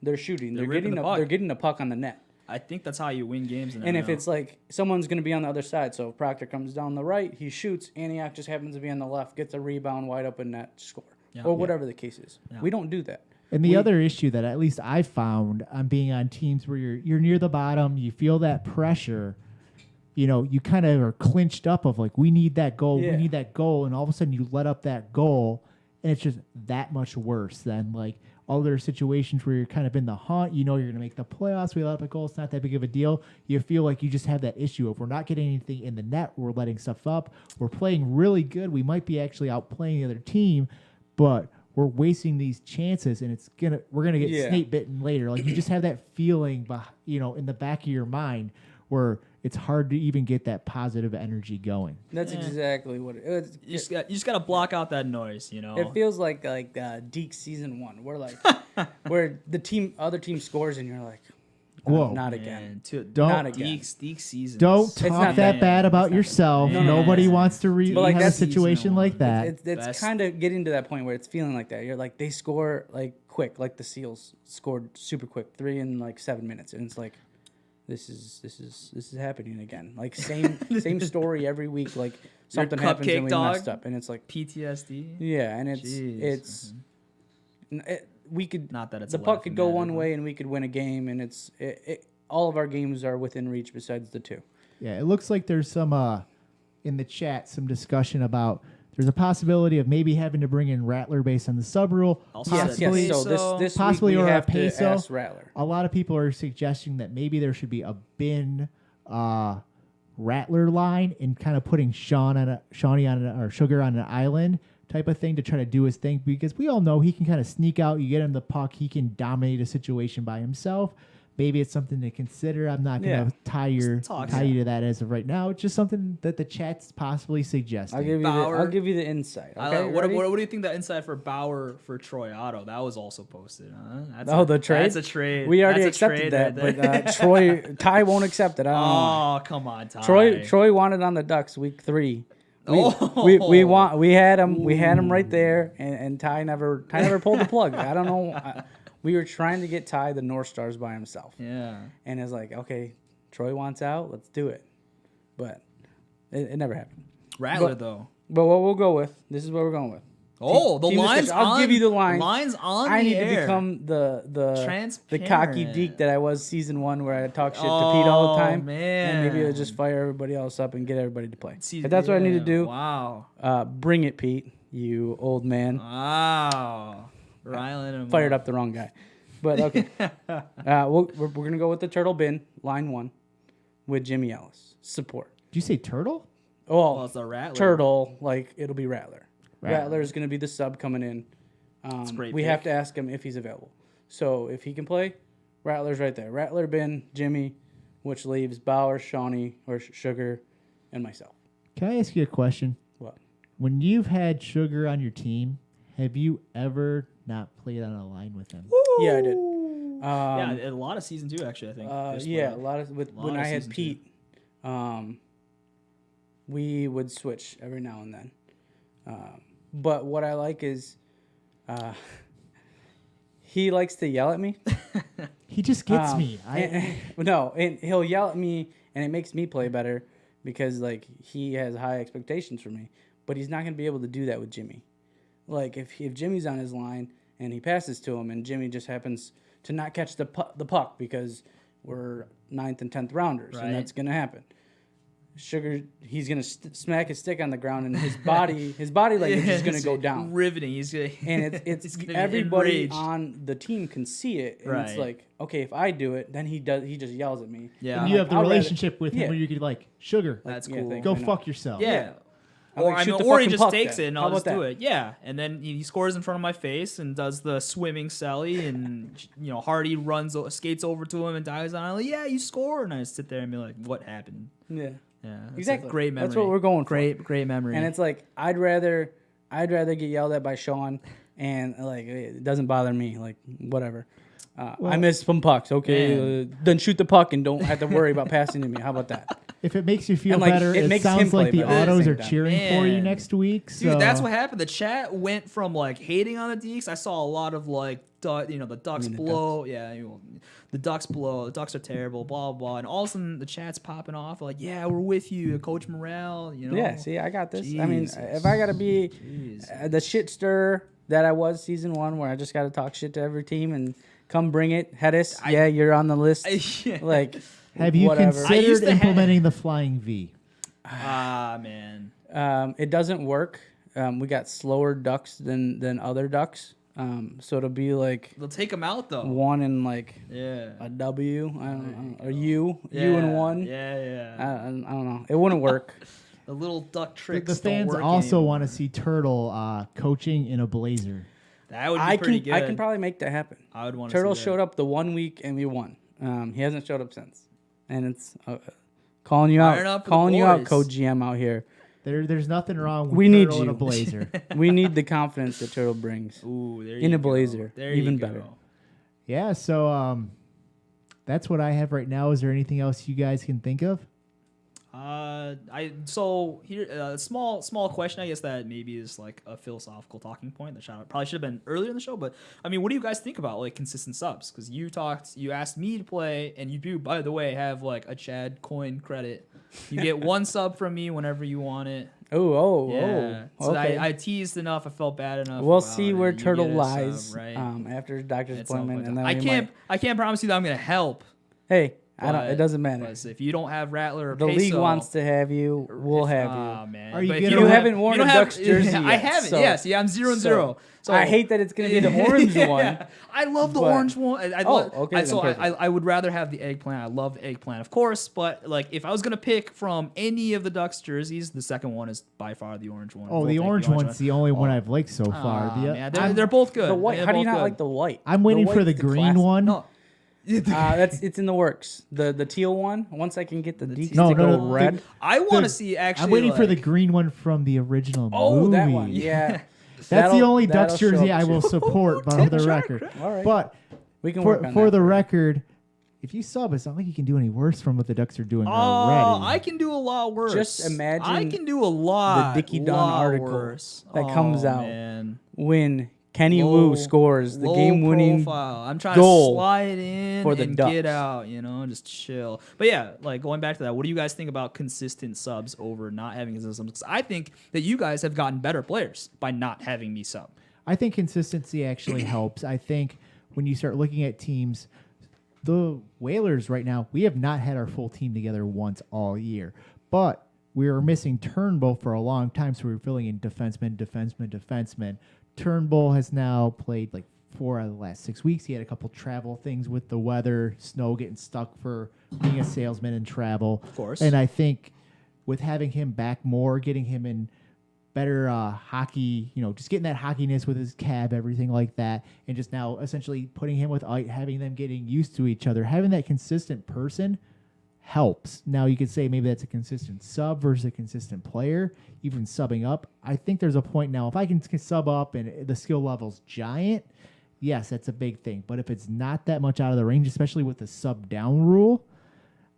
they're shooting. They're getting a puck on the net. I think that's how you win games. And if it's like someone's going to be on the other side, so if Proctor comes down the right, he shoots. Antioch just happens to be on the left, gets a rebound, wide open net, score, or whatever the case is. Yeah. We don't do that. And the other issue that at least I found on being on teams where you're near the bottom, you feel that pressure, you know, you kind of are clinched up of like, we need that goal, we need that goal, and all of a sudden you let up that goal, and it's just that much worse than like other situations where you're kind of in the hunt, you know you're going to make the playoffs, we let up a goal, it's not that big of a deal. You feel like you just have that issue of we're not getting anything in the net, we're letting stuff up, we're playing really good, we might be actually outplaying the other team, but we're wasting these chances, and we're gonna get snake bitten later. Like you just have that feeling, in the back of your mind where it's hard to even get that positive energy going. That's exactly what it is. you just got to block out that noise, you know. It feels like Deke season 1, where like where other team scores and you're like, Whoa. not again. Not again. Deke season. Don't talk not that bad. bad about yourself. Nobody wants to But, like, have a that's situation like that. It's Best. kind of getting to that point where it's feeling like that. You're like, they score like quick, like the Seals scored super quick, 3 in like 7 minutes, and it's like, this is happening again. Like same story every week. Like something happens and we messed up, and it's like PTSD. yeah, and Jeez. we could Not that it's the a puck could go laughing one matter, way and we could win a game, and all of our games are within reach besides the 2. Yeah, it looks like there's some in the chat some discussion about there's a possibility of maybe having to bring in Rattler based on the sub rule. Also Possibly, Yes, so this possibly week we or a have to peso. ask Rattler. A lot of people are suggesting that maybe there should be a bin Rattler line and kind of putting Shawnee on or Sugar on an island type of thing to try to do his thing, because we all know he can kind of sneak out. You get him the puck, he can dominate a situation by himself. maybe it's something to consider. I'm not going to tie you to that as of right now. It's just something that the chat's possibly suggesting. I'll give you the insight. Okay, what do you think the insight for Bauer for Troy Otto? That was also posted. The trade. That's a trade. We already That's a accepted trade that, but Ty won't accept it. I don't know why. Come on, Ty. Troy wanted on the Ducks week 3. We had him right there, and Ty never pulled the plug. I don't know. We were trying to get Ty the North Stars by himself. Yeah. And it's like, okay, Troy wants out, let's do it. But it never happened. Rattler though. But what we'll go with, this is what we're going with. The lines. I'll give you the lines. Lines on I the need air. to become the Transparent. cocky geek that I was season 1 where I talk shit to Pete all the time. Man. And maybe I'll just fire everybody else up and get everybody to play. But that's what I need to do. Wow. Bring it, Pete, you old man. Wow. Riling him Fired up the wrong guy. But okay. We're going to go with the Turtle Bin, line 1, with Jimmy Ellis. Support. Did you say Turtle? Well, it's a Rattler. Turtle, like, it'll be Rattler. Rattler is going to be the sub coming in. We have to ask him if he's available. So if he can play, Rattler's right there. Rattler, Bin, Jimmy, which leaves Bauer, Shawnee, or Sugar, and myself. Can I ask you a question? What? When you've had Sugar on your team, have you ever not played on a line with him? Yeah, I did. A lot of season 2 actually. I think. A lot of when I had Pete, we would switch every now and then. But what I like is, he likes to yell at me. He just gets me. And he'll yell at me, and it makes me play better because like he has high expectations for me. But he's not going to be able to do that with Jimmy. Like if Jimmy's on his line and he passes to him, and Jimmy just happens to not catch the puck because we're 9th and 10th rounders, and that's going to happen. Sugar, he's gonna smack his stick on the ground, and his body language is gonna go down. Riveting. He's gonna, and it's everybody on the team can see it, and it's like, okay, if I do it, then he just yells at me. Yeah, and you have the relationship with him where you could like, Sugar, that's cool. Go fuck yourself. Yeah. Or he just takes it and I'll just do it. Yeah, and then he scores in front of my face and does the swimming celly, and Hardy skates over to him and dives on. I'm like, yeah, you score, and I sit there and be like, what happened? Yeah. Yeah, exactly. Great memory. That's what we're going for. Great memory. And it's like I'd rather get yelled at by Sean, and like it doesn't bother me. Like whatever. I miss some pucks. Okay, then shoot the puck and don't have to worry about passing to me. How about that? If it makes you feel better, it sounds like the Ottos are cheering for you next week. Dude, that's what happened. The chat went from like hating on the Deeks. I saw a lot of like, the Ducks blow. Yeah, the Ducks blow. The Ducks are terrible. Blah blah. And all of a sudden, the chat's popping off like, yeah, we're with you, Coach Morale. Yeah, see, I got this. Jesus. I mean, if I gotta be the shit stir that I was season 1, where I just gotta talk shit to every team and come bring it, Hetes. Yeah, you're on the list. Like. Have you considered implementing the flying V? Man. It doesn't work. We got slower ducks than other ducks. So it'll be like they'll take them out though. 1 and like a W. I don't know. Or U and 1. Yeah. I don't know. It wouldn't work. The little duck tricks. The fans also want to see Turtle coaching in a blazer. That would be pretty good. I can probably make that happen. I would want to. Turtle showed up the 1 week and we won. He hasn't showed up since. And it's calling you out, Code GM out here. There's nothing wrong with Turtle in a blazer. We need the confidence that Turtle brings. Ooh, in a blazer, even better. Yeah, so that's what I have right now. Is there anything else you guys can think of? Here a small question, I guess, that maybe is like a philosophical talking point that probably should have been earlier in the show. But I mean, what do you guys think about like consistent subs? Because you asked me to play, and you do, by the way, have like a Chad coin credit. You get 1 sub from me whenever you want it. Oh. So okay. I teased enough. I felt bad enough. We'll see where Turtle lies sub, right? After his doctor's appointment, and then I can't promise you that I'm gonna help. Hey. It doesn't matter. If you don't have Rattler or the Peso, league wants to have you, we'll have you. Oh, man. Are you you haven't worn a Ducks jersey yet. I haven't. So, yes, I'm 0-0. So I hate that it's going to be the orange one. I love the orange one. Okay. I would rather have the eggplant. I love the eggplant, of course. But like, if I was going to pick from any of the Ducks jerseys, the second one is by far the orange one. Oh, the orange one's the only one I've liked so far. They're both good. The white. How do you not like the white? I'm waiting for the green one. No. It's in the works. The teal one. Once I can get the Deeks No, to no, go no, red. I want to see actually. I'm waiting for the like- green one from the original Oh, movie. that one. Yeah. That's the only That'll Ducks show jersey up I will soon. support, but on the record. All right. But We can work on for that. the record, if you sub, it's not like you can do any worse from what the Ducks are doing Oh, already. I can do a lot worse. Just imagine I can do a lot. Dickie Dunn lot article worse. that comes out. Man. when Kenny Low- Wu scores the low game-winning profile. I'm trying goal to slide in for the and Ducks. get out, just chill. But yeah, like going back to that, what do you guys think about consistent subs over not having consistent subs? 'Cause I think that you guys have gotten better players by not having me sub. I think consistency actually helps. I think when you start looking at teams, the Whalers right now, we have not had our full team together once all year. But we were missing Turnbull for a long time, so we were filling in defenseman. Turnbull has now played like 4 out of the last 6 weeks. He had a couple travel things with the weather, snow getting stuck for being a salesman and travel. Of course. And I think with having him back more, getting him in better hockey, just getting that hockeyness with his cab, everything like that, and just now essentially putting him with Ike, having them getting used to each other, having that consistent person helps. Now you could say maybe that's a consistent sub versus a consistent player, even subbing up. I think there's a point now, if I can sub up and the skill level's giant, yes, that's a big thing. But if it's not that much out of the range, especially with the sub down rule,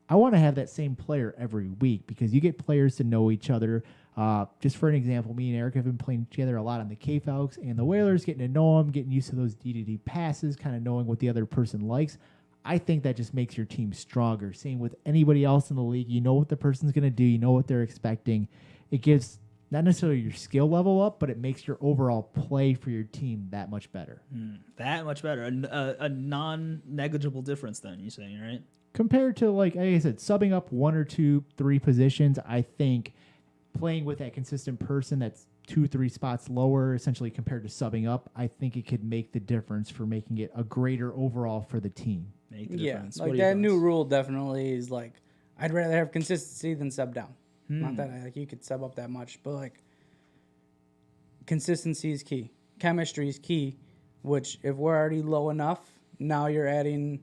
I want to have that same player every week because you get players to know each other. Just for an example, me and Eric have been playing together a lot on the K-Falcons and the Whalers, getting to know them, getting used to those D-to-D passes, kind of knowing what the other person likes. I think that just makes your team stronger. Same with anybody else in the league. You know what the person's going to do. You know what they're expecting. It gives not necessarily your skill level up, but it makes your overall play for your team that much better. That much better. A non-negligible difference then, you're saying, right? Compared to, like I said, subbing up 1 or 2, 3 positions, I think playing with that consistent person that's 2, 3 spots lower, essentially compared to subbing up, I think it could make the difference for making it a greater overall for the team. Make the Yeah, difference. like that new rule definitely is like, I'd rather have consistency than sub down. Not that you could sub up that much, but like consistency is key. Chemistry is key, which if we're already low enough, now you're adding.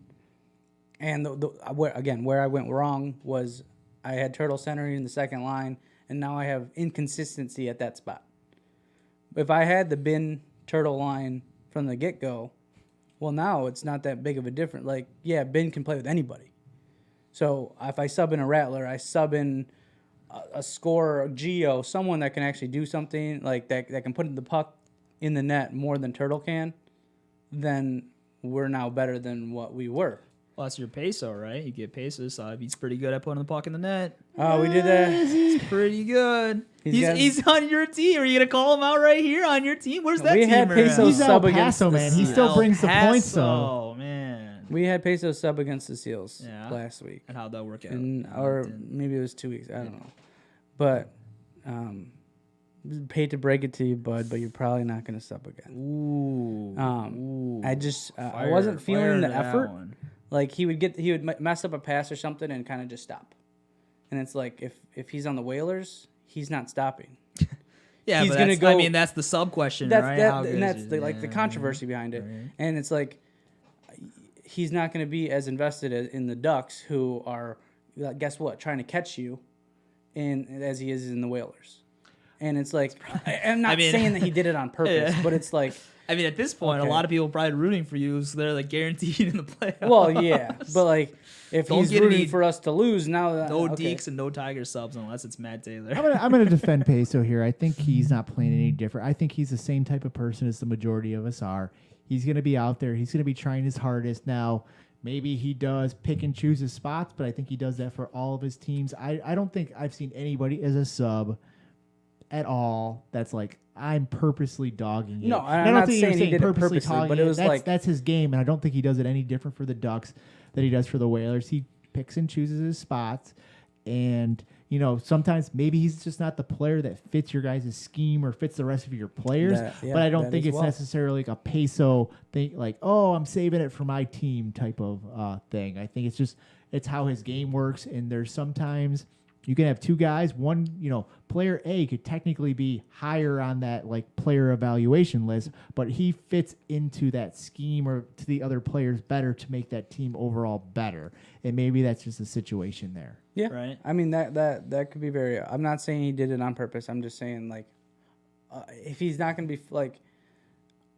And where I went wrong was I had Turtle centering in the second line, and now I have inconsistency at that spot. If I had the bin Turtle line from the get-go, well, now it's not that big of a difference. Like, yeah, bin can play with anybody. So if I sub in a Rattler, I sub in a scorer, a Geo, someone that can actually do something, like that can put the puck in the net more than Turtle can, then we're now better than what we were. Well, that's your peso, right? You get peso, so he's pretty good at putting the puck in the net. Oh, we did that. He's pretty good. He's He's on your team. Are you going to call him out right here on your team? Where's that We team had at? Peso He's El sub against Paso, the man. He Seals. still brings the points, though. Oh, man. We had Peso sub against the Seals Yeah. last week. And how'd that work out? Or maybe it was 2 weeks. I don't know. But hate to break it to you, bud, but you're probably not going to sub again. Ooh. I just I wasn't Fire feeling the to that effort. one. Like he would mess up a pass or something and kind of just stop. And it's like if he's on the Whalers, he's not stopping. Yeah, He's but gonna that's, go- I mean, that's the sub question, right? How good And is that's it? the controversy behind it. Right. And it's like he's not going to be as invested in the Ducks, who are, guess what, trying to catch you, as he is in the Whalers. And it's like, I'm not saying that he did it on purpose, but it's like, I mean, at this point, Okay. a lot of people are probably rooting for you, so they're like guaranteed in the playoffs. well, yeah, but like if Don't he's get rooting any- for us to lose now, no okay. Deeks and no Tiger subs unless it's Matt Taylor. I'm gonna defend Peso here. I think he's not playing any different. I think he's the same type of person as the majority of us are. He's gonna be out there. He's gonna be trying his hardest. Now, maybe he does pick and choose his spots, but I think he does that for all of his teams. I don't think I've seen anybody as a sub at all that's like, I'm purposely dogging it. No, And I'm I don't not think saying you're he did it purposely purposely, dogging but it was like- that's his game, and I don't think he does it any different for the Ducks than he does for the Whalers. He picks and chooses his spots, and sometimes maybe he's just not the player that fits your guys' scheme or fits the rest of your players. But I don't think it's necessarily like a Peso thing, like, oh, I'm saving it for my team type of thing. I think it's how his game works, and there's sometimes you can have two guys. One, player A could technically be higher on that like player evaluation list, but he fits into that scheme or to the other players better to make that team overall better. And maybe that's just a situation there. Yeah. Right. I mean, that could be very. I'm not saying he did it on purpose. I'm just saying, like, if he's not going to be, like,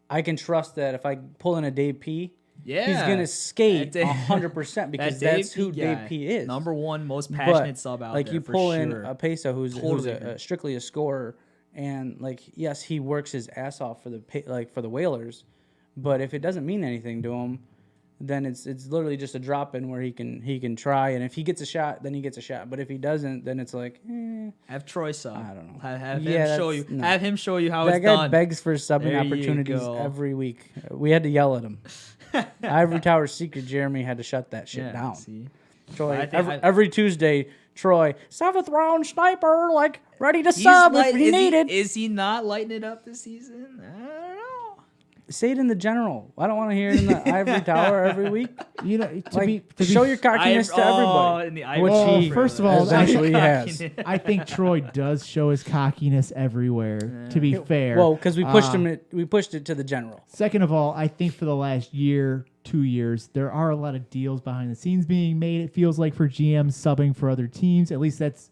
I can trust that if I pull in a DaveP, Yeah. he's going to skate That 100% because that's who DaveP is. Number one most passionate sub out like there. you for pull in sure. a Peso who's Totally a strictly a scorer, and like yes, he works his ass off for the Whalers, but if it doesn't mean anything to him, then it's literally just a drop in where he can try, and if he gets a shot, then he gets a shot. But if he doesn't, then it's like Have Troy sub. I don't know. Have Yeah, him show that's- you. no. Have him show you how that it's guy done. begs for subbing There you opportunities go. every week. We had to yell at him. Ivory Tower secret Jeremy had to shut that shit down. See? Troy, I think every Tuesday, Troy, 7th round sniper, like ready to sub if you need it. Is he not lighting it up this season? I don't know. Say it in the general. I don't want to hear it in the Ivory Tower every week. To Show your cockiness to everybody. In the Which Ivory he, Tower. first of all, eventually he has. I think Troy does show his cockiness everywhere. To be fair, Well, because we pushed it to the general. Second of all, I think for the last year, 2 years, there are a lot of deals behind the scenes being made. It feels like for GMs subbing for other teams. At least that's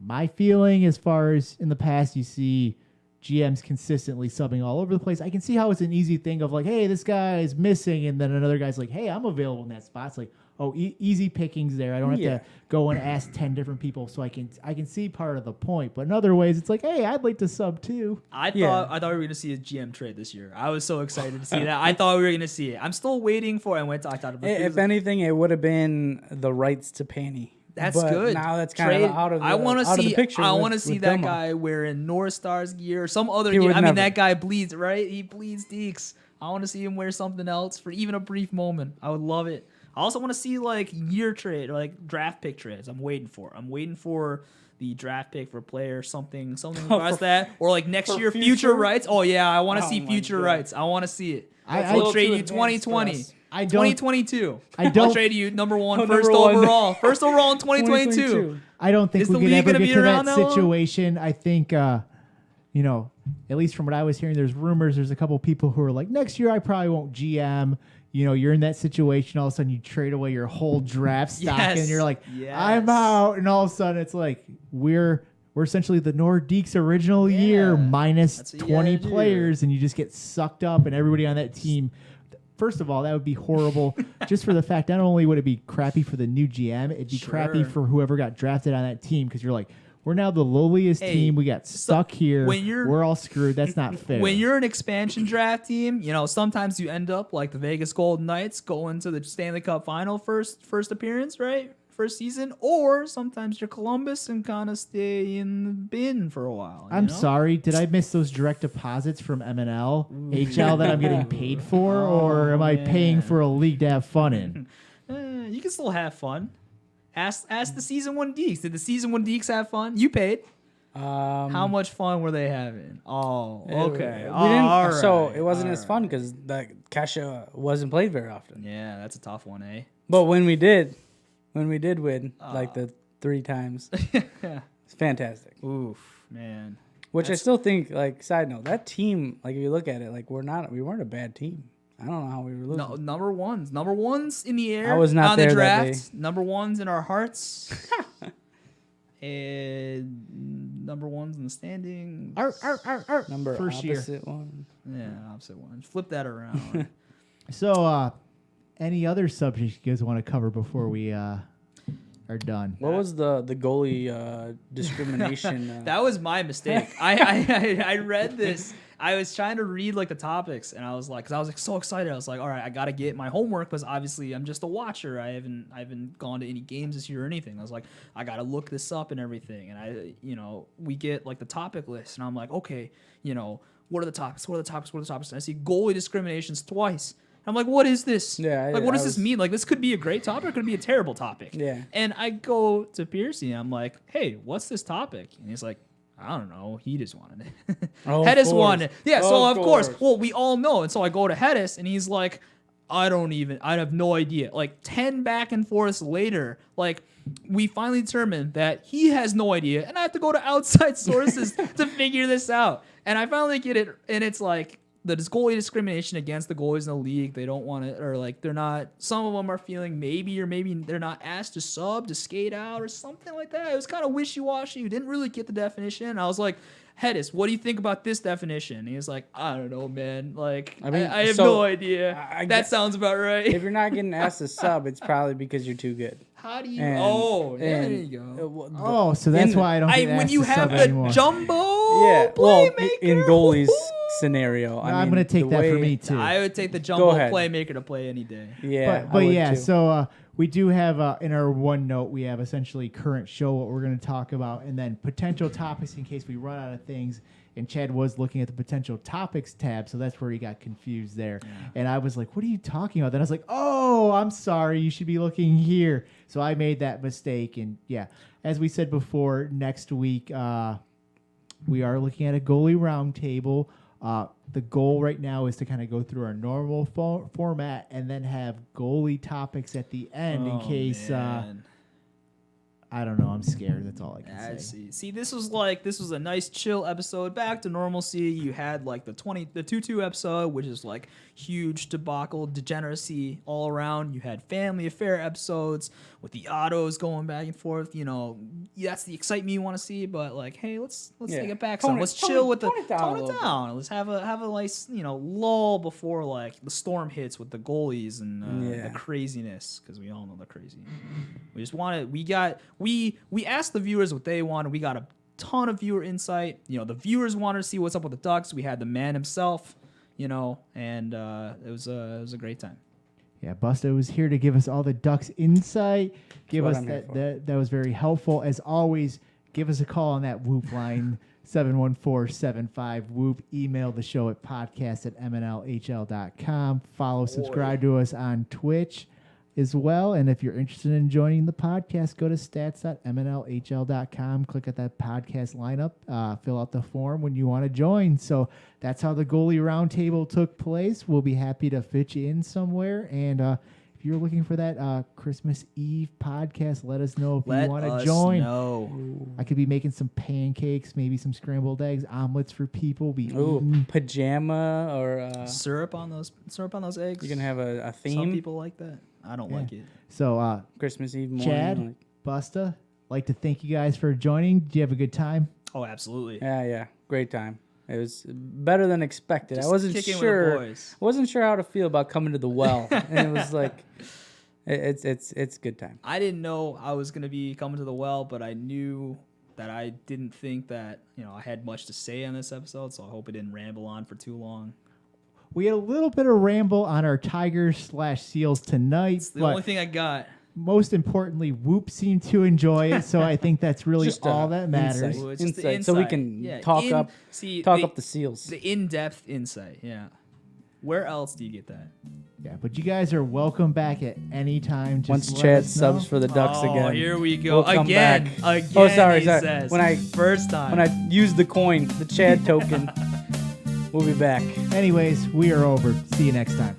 my feeling. As far as in the past, you see GMs consistently subbing all over the place. I can see how it's an easy thing of like, hey, this guy is missing, and then another guy's like, hey, I'm available in that spot. It's like, oh, easy pickings there. I don't have to go and ask 10 different people, so I can see part of the point. But in other ways, it's like, hey, I'd like to sub too. I thought we were going to see a GM trade this year. I was so excited to see that. I thought we were going to see it. I'm still waiting for it. I thought If anything, it would have been the rights to Panty. That's But good. Now that's kind of out of the, I want to see. the picture. I want to see that Gumma. guy wearing North Stars gear or some other He gear. would I mean, never. that guy bleeds, right? He bleeds Deeks. I want to see him wear something else for even a brief moment. I would love it. I also want to see like year trade or like draft pick trades. I'm waiting for the draft pick for a player, something across that, or like next year future rights. Oh yeah, I want to see my future God. rights. I want to see it. That's a I'll little trade too you advanced for 2020. us. I don't- 2022. I don't- I'll trade you number one, Oh, first number one. overall. First overall in 2022. 2022. I don't think Is we the could league ever gonna get be to around that that long? situation. I think, at least from what I was hearing, there's rumors. There's a couple people who are like, next year I probably won't GM. You're in that situation. All of a sudden, you trade away your whole draft stock, Yes. and you're like, Yes. I'm out. And all of a sudden, it's like we're essentially the Nordiques original year minus That's what you 20 gotta do. players, and you just get sucked up, and everybody on that team. First of all, that would be horrible just for the fact not only would it be crappy for the new GM, it'd be crappy Sure. for whoever got drafted on that team because you're like, we're now the lowliest team. We got stuck here. We're all screwed. That's not fair. When you're an expansion draft team, sometimes you end up like the Vegas Golden Knights going to the Stanley Cup final first appearance, right? First season, or sometimes you're Columbus and kind of stay in the bin for a while. I'm sorry. Did I miss those direct deposits from MNL, HL that I'm getting paid for, or am I paying for a league to have fun in? You can still have fun. Ask the season one Deeks. Did the season one Deeks have fun? You paid. How much fun were they having? Oh, okay. We didn't, All so right, it wasn't all as fun because the Kasha wasn't played very often. Yeah, that's a tough one, eh? But when we did win, like the 3 times, it's fantastic. Oof, man. Which I still think, like, side note, that team, like, if you look at it, like, we weren't a bad team. I don't know how we were losing. No, number ones in the air. I was not on there the that draft. day. Number ones in our hearts. And number ones in the standings. Number First year. opposite one. Yeah, opposite one. Flip that around. So, any other subjects you guys want to cover before we are done? What was the goalie discrimination? That was my mistake. I read this. I was trying to read like the topics, and I was like, because I was like so excited. I was like, all right, I got to get my homework because obviously I'm just a watcher. I haven't gone to any games this year or anything. I was like, I got to look this up and everything. And we get like the topic list, and I'm like, okay, what are the topics? What are the topics? What are the topics? And I see goalie discriminations twice. I'm like, what is this? Yeah, like, what does this was- mean? Like, this could be a great topic, or it could be a terrible topic. Yeah. And I go to Piercy, and I'm like, hey, what's this topic? And he's like, I don't know. He just wanted it. Of Hetes course. wanted it. Yeah, so Of of course. course. Well, we all know. And so I go to Hetes, and he's like, I have no idea. Like 10 back and forths later, like we finally determined that he has no idea, and I have to go to outside sources to figure this out. And I finally get it, and it's like the goalie discrimination against the goalies in the league. They don't want to, or like they're not. Some of them are feeling maybe they're not asked to sub, to skate out, or something like that. It was kind of wishy-washy. You didn't really get the definition. I was like, Hetes, what do you think about this definition? And he was like, I don't know, man. Like, I have no idea. That sounds about right. If you're not getting asked to sub, it's probably because you're too good. How do you? There you go. Oh, so that's why I don't get when asked you to have sub the anymore. jumbo playmaker, playmaker in goalies scenario. I'm going to take that for me too. I would take the jumbo playmaker to play any day. Yeah, but yeah. So we do have in our OneNote we have essentially current show, what we're going to talk about, and then potential topics in case we run out of things. And Chad was looking at the potential topics tab, so that's where he got confused there. Yeah. And I was like, what are you talking about? Then I was like, oh, I'm sorry. You should be looking here. So I made that mistake. And, yeah, as we said before, next week we are looking at a goalie roundtable. The goal right now is to kind of go through our normal format and then have goalie topics at the end in case I don't know. I'm scared. That's all I can say. See, this was a nice chill episode. Back to normalcy. You had like the 2-2 episode, which is like huge debacle, degeneracy all around. You had family affair episodes with the Ottos going back and forth. You know, that's the excitement you want to see. But like, hey, let's take it back some. Let's chill with tone it down. Let's have a nice lull before like the storm hits with the goalies and the craziness, because we all know the crazy. We just wanted. We asked the viewers what they wanted. We got a ton of viewer insight. The viewers wanted to see what's up with the Ducks. We had the man himself, and it was a great time. Yeah, Busta was here to give us all the Ducks insight. Give us that was very helpful. As always, give us a call on that Whoop line, 714-75-WHOOP. Email the show at podcast@mnlhl.com. Follow, subscribe to us on Twitch as well. And if you're interested in joining the podcast, go to stats.mnlhl.com, click at that podcast lineup, fill out the form when you want to join. So that's how the goalie roundtable took place. We'll be happy to fit you in somewhere. And if you're looking for that Christmas Eve podcast, let us know if you want to join. I could be making some pancakes, maybe some scrambled eggs, omelets for people. Pajama or syrup on those eggs. You can have a theme. Some people like that. I don't like it. So Christmas Eve morning. Chad, Busta, like to thank you guys for joining. Did you have a good time? Oh, absolutely. Yeah. Great time. It was better than expected. Just I wasn't sure how to feel about coming to the well. And it was like it's good time. I didn't know I was going to be coming to the well, but I knew that I didn't think that, I had much to say on this episode, so I hope it didn't ramble on for too long. We had a little bit of ramble on our Tigers/Seals tonight. It's the only thing I got. Most importantly, Whoop seemed to enjoy it, so I think that's really all that matters. Insight. So we can talk up the Seals. The in-depth insight, yeah. Where else do you get that? Yeah, but you guys are welcome back at any time. Once Chad subs for the Ducks again. Oh, here we go. We'll again. Oh, sorry. Says, first time. When I use the coin, the Chad token, we'll be back. Anyways, we are over. See you next time.